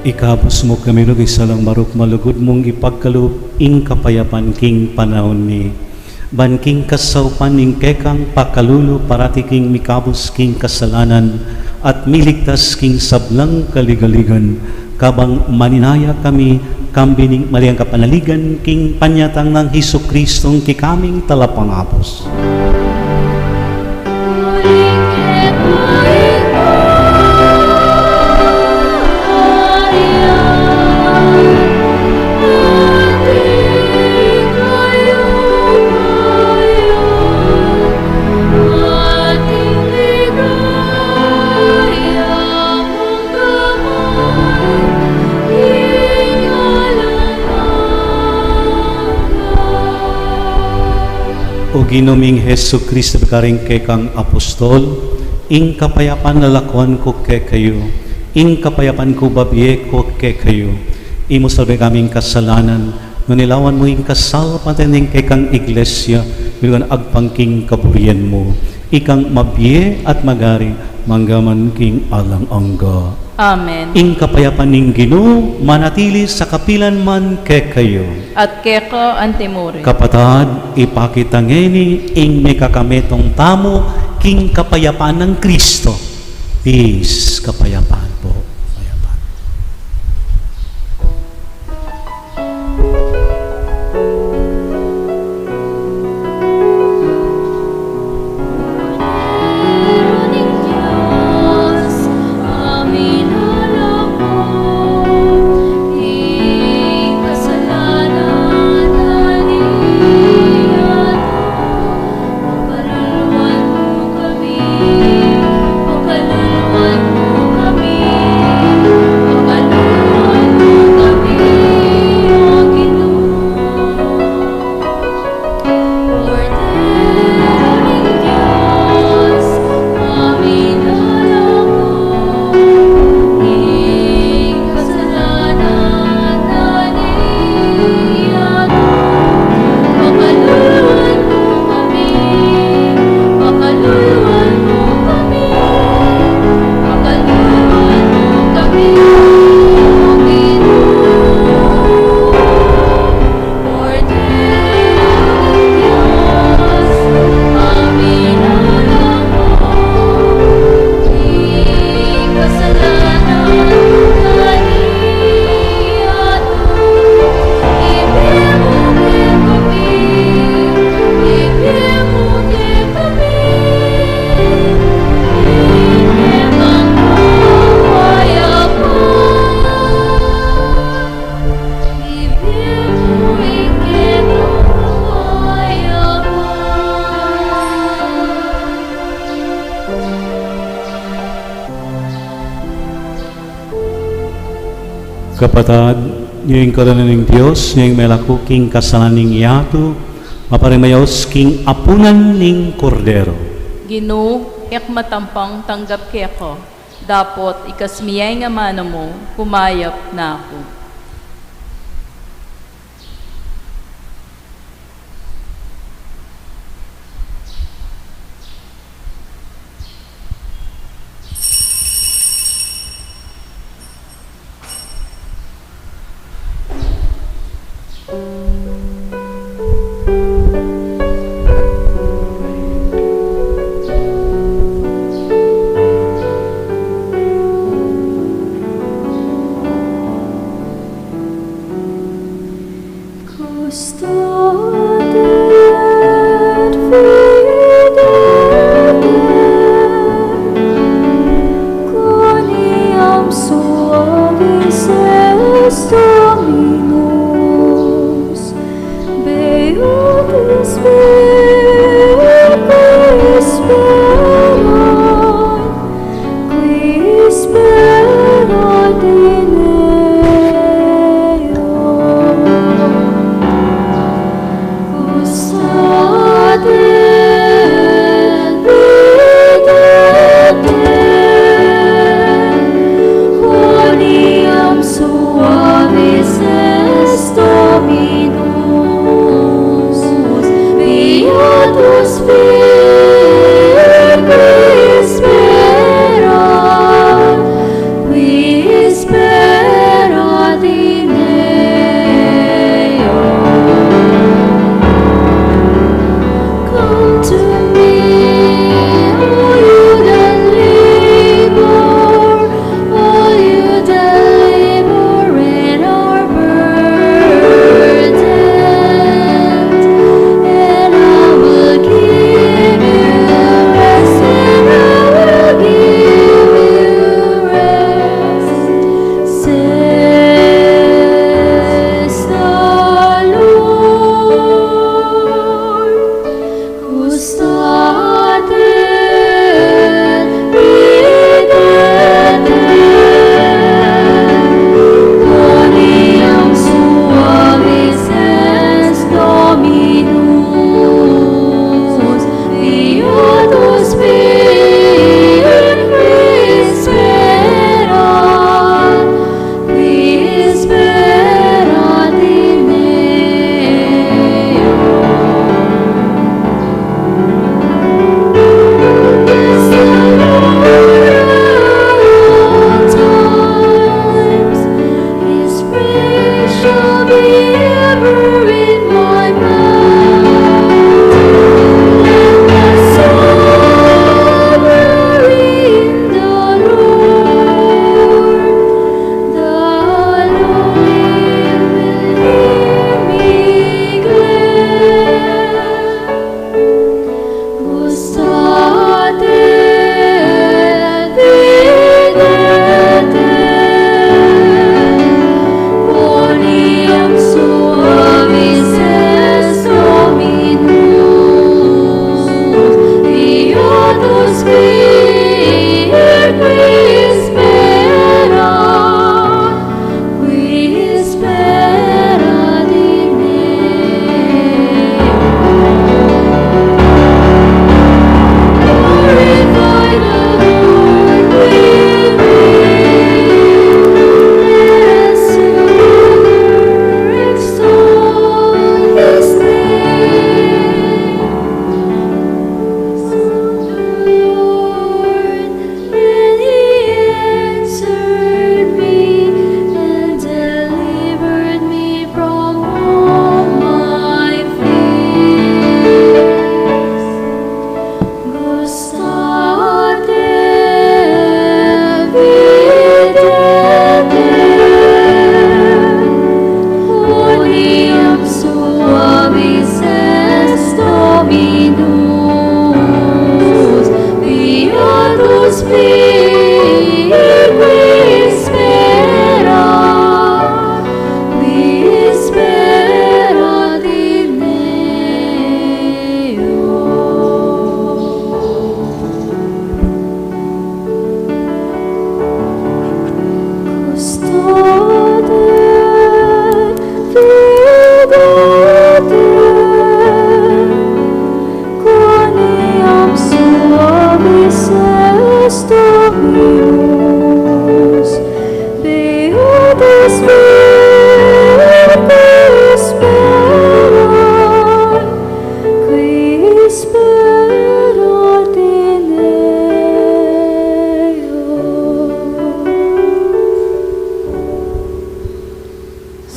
Ikabos mo kami no isalang maruk malugod mong ipagkaloob ing kapayapan king panahon ni banking kasawpan ing kekang pakalulo parati king mikabos king kasalanan at miligtas king sablang kaligaligan kabang maninaya kami kambining maliang kapanaligan king panyatang ng Hesus Kristong kikaming talapangapos. Maria Ginuming Hesu Kristo bekaring kay kang apostol, ing kapayapan lalakuan ko kay kayo, ing kapayapan ko babiye ko kay kayo, imo salve kaming kasalanan, nunilawan mo ing kasal pataning kay kang iglesia, bilugan agpangking kaburian mo, ikang mabiye at magari, manggaman king alang angga. Amen. Ing kapayapan ning Ginoo manatili sa kapilan man kay kayo. At keka antemore. Kapatad, ipakitangeni ing may kakametong tamo king kapayapaan ng Kristo. Peace, kapayapaan po. Kapayapaan. Ning Diyos, amin alako, ing kasalanan naniyan, pakaluluan mo kami, pakaluluan mo kami, pakaluluan mo kami, O Ginoo. Ordering Diyos, amin alako, ing kasalanan naniyan, pakaluluan mo kami, pakaluluan mo kami, pakaluluan mo kami, O Ginoo. Ordering Diyos, amin alako, ing kasalanan naniyan, ipimutin kami, ipimutin kami, ikemang kawayapan, ipimu ikemang kawayapan. Kapatad, yung karoon ng Diyos, yung melaku king kasalanan ning yato, maparimayos king apunan ning kordero. Ginoo, ek matampang tanggap keko. Dapot ikasmiyay nga mano mo, kumayap na ako.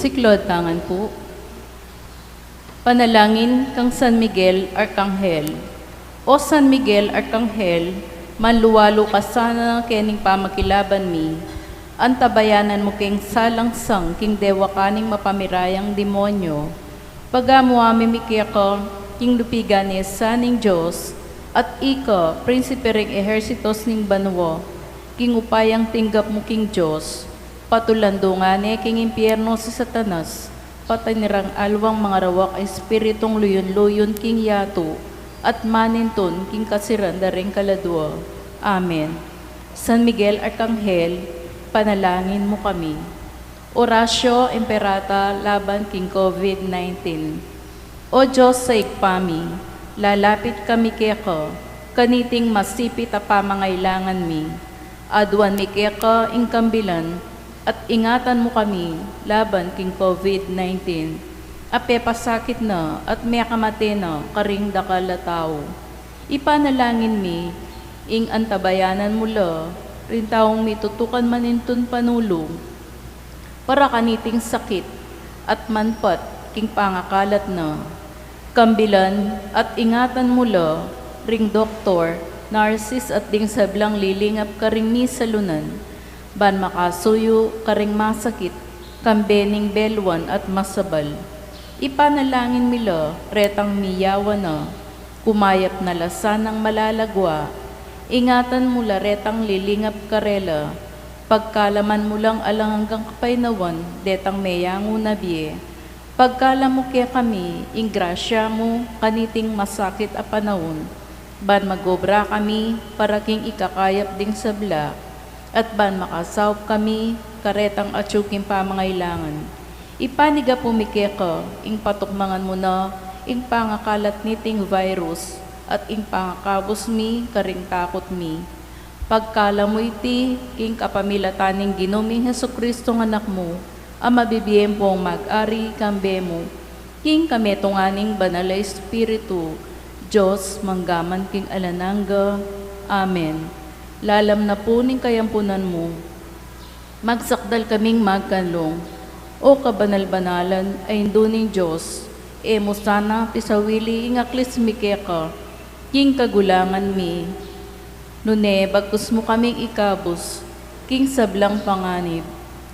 Siklod tangan po. Panalangin kang San Miguel Arkanghel. O San Miguel Arkanghel, manluwalo ka sana ng kening pamakilaban mi, antabayanan mo keng salangsang king dewa kaning mapamirayang demonyo, pagamo amimikya ka king lupigan ni saning Diyos, at ika, prinsipe ring ehersitos ning banwa, king upayang tinggap mo king Diyos, patulandungan king impyerno si Satanas, patay nirang alwang mga rawak espiritong luyon-luyon king yato, at maninton king kasiran daring kaladwa. Amen. San Miguel Arkanghel, panalangin mo kami. Orasyo Imperata laban king COVID-19. O Diyos sa ikpami, lalapit kami keka, kaniting masipit a pamangailangan mi. Aduan mi keka ing kambilan, at ingatan mo kami laban king COVID-19. Ape pasakit na at may kamate na karing dakal na tao. Ipanalangin mi, ing antabayanan mula, rin taong mitutukan manintun panulong, para kaniting sakit at manpat king pangakalat na. Kambilan at ingatan mula, ring doktor, narsis at ding sablang lilingap karing mi salunan, ban makasuyo karing masakit, kambening belwan at masabal. Ipanalangin mila, retang miyawa na, kumayap na lasan ng malalagwa, ingatan mula retang lilingap karela, pagkalaman mo lang alang hanggang kapaynawan, detang meyango na biye, pagkalam mo kaya kami, ing grasya mo, kaniting masakit a panahon, ban magobra kami, para king ikakayap ding sabla, at ban makasawp kami, karetang atsuking pamangailangan. Ipaniga pumikeka, ing patukmangan mo na, ing pangakalat niting virus, at ing pangakabos mi, karing takot mi. Pagkala mo iti, king kapamilataning ginuming Hesukristo ng anak mo, ang mabibiyem pong mag-ari kambe mo, king kametunganing banal na Espiritu, Diyos manggaman king alanangga. Amen. Lalam na po ning kayampunan mo, magsakdal kaming magkanlong, o kabanal-banalan ay induning Diyos, mo sana tisawili ing aklis mikeka, king kagulangan mi, nune bagkus mo kaming ikabos, king sablang panganib,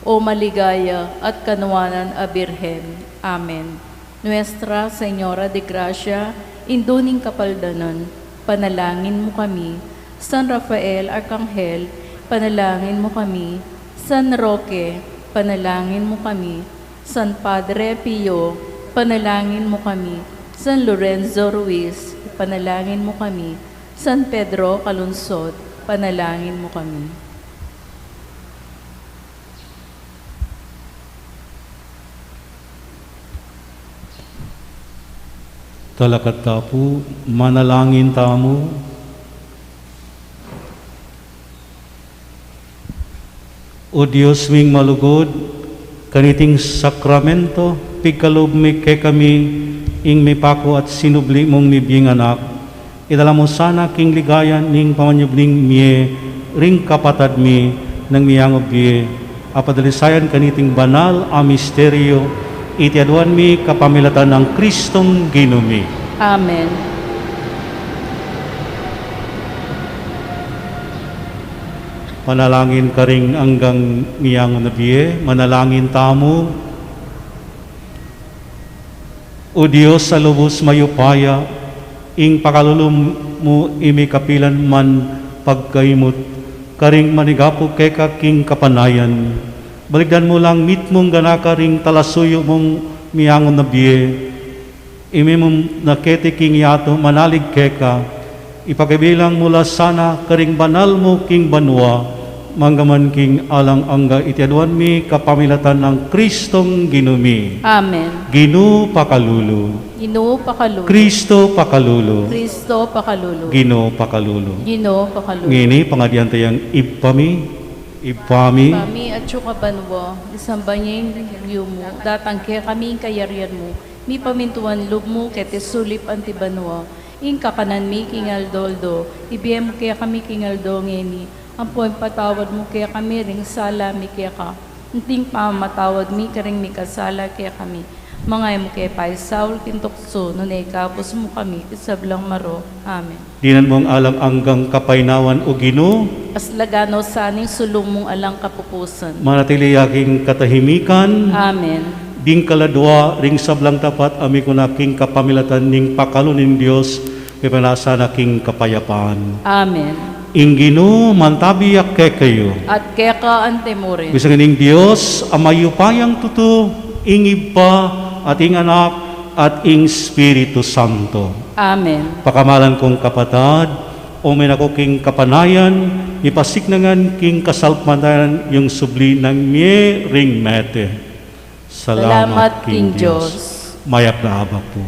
o maligaya at kanuwanan a Birhen. Amen. Nuestra Señora de Gracia, induning kapaldanan, panalangin mo kami. San Rafael Arkanghel, panalangin mo kami. San Roque, panalangin mo kami. San Padre Pio, panalangin mo kami. San Lorenzo Ruiz, panalangin mo kami. San Pedro Kalunsod, panalangin mo kami. Talakat tapu, manalangin tamo. O Diyos ming malugod, kaniting sakramento, pigkalob mi kay kami, ing may pako at sinubli mong mibing anak. Idala mo sana king ligayan ning pamanyubling miye, ring kapatad mi, nang miyangob biye. Apadalisayan kaniting banal a misteryo, itiaduan mi kapamilatan ng Kristong ginumi. Amen. Panalangin ka ring hanggang miyang nabiye, manalangin tamo. O Diyos sa lubos mayupaya, ing pakalulom mo imi kapilan man pagkaimot, karing manigapo kay kaking kapanayan. Baligdan mo lang mit mong ganaka ring talasuyo mong miyangon nabiye, imi mong nakete king yato manalig keka, ipakabilang mula sana karing banal mo king banwa, manggaman king alang angga itiaduan mi kapamilatan ng Kristong ginumi. Amen. Ginu pakalulu. Ginoo pakalulu. Kristo pakalulu. Kristo pakalulu. Ginu pakalulu. Ginoo pakalulu. Ngini pangadian tayang ipami. Kami at syuka banwa, isamba niya yung mo, datangke kami kayarian mo, mi pamintuan loob mo, kete sulip anti banwa, ing kakanan mi kingaldoldo, ibiyem mo kaya kami kingaldo ngeni, ang po'y patawad mo kaya kami ring sala mi kaya ka, unting pamatawad mi karing mi kasala kaya kami, mga mo kaya pa'y Saul kintokso, nunay kapos mo kami, isablang maro. Amen. Dinan mong alang anggang kapainawan o Ginu, Aslagano saning sulong mong alang kapupusan. manatili yaking katahimikan, Amen. ding kaladwa, ring sablang tapat, ami ko naking kapamilatan ning pakalo ning Diyos, pipanasa naking kapayapaan. Amen. Inginu mantabiyak kay kayo. At keka ante mo rin. Bisa ning Diyos, amayupayang tuto, ingib pa, at ing anak, at ing Espiritu Santo. Amen. Pakamalan kong kapatad, o may nako king kapanayan, ipasiknangan king kasalpmantayan yung subli ng mie ring mete. Salamat, King Diyos. Mayak na habak po.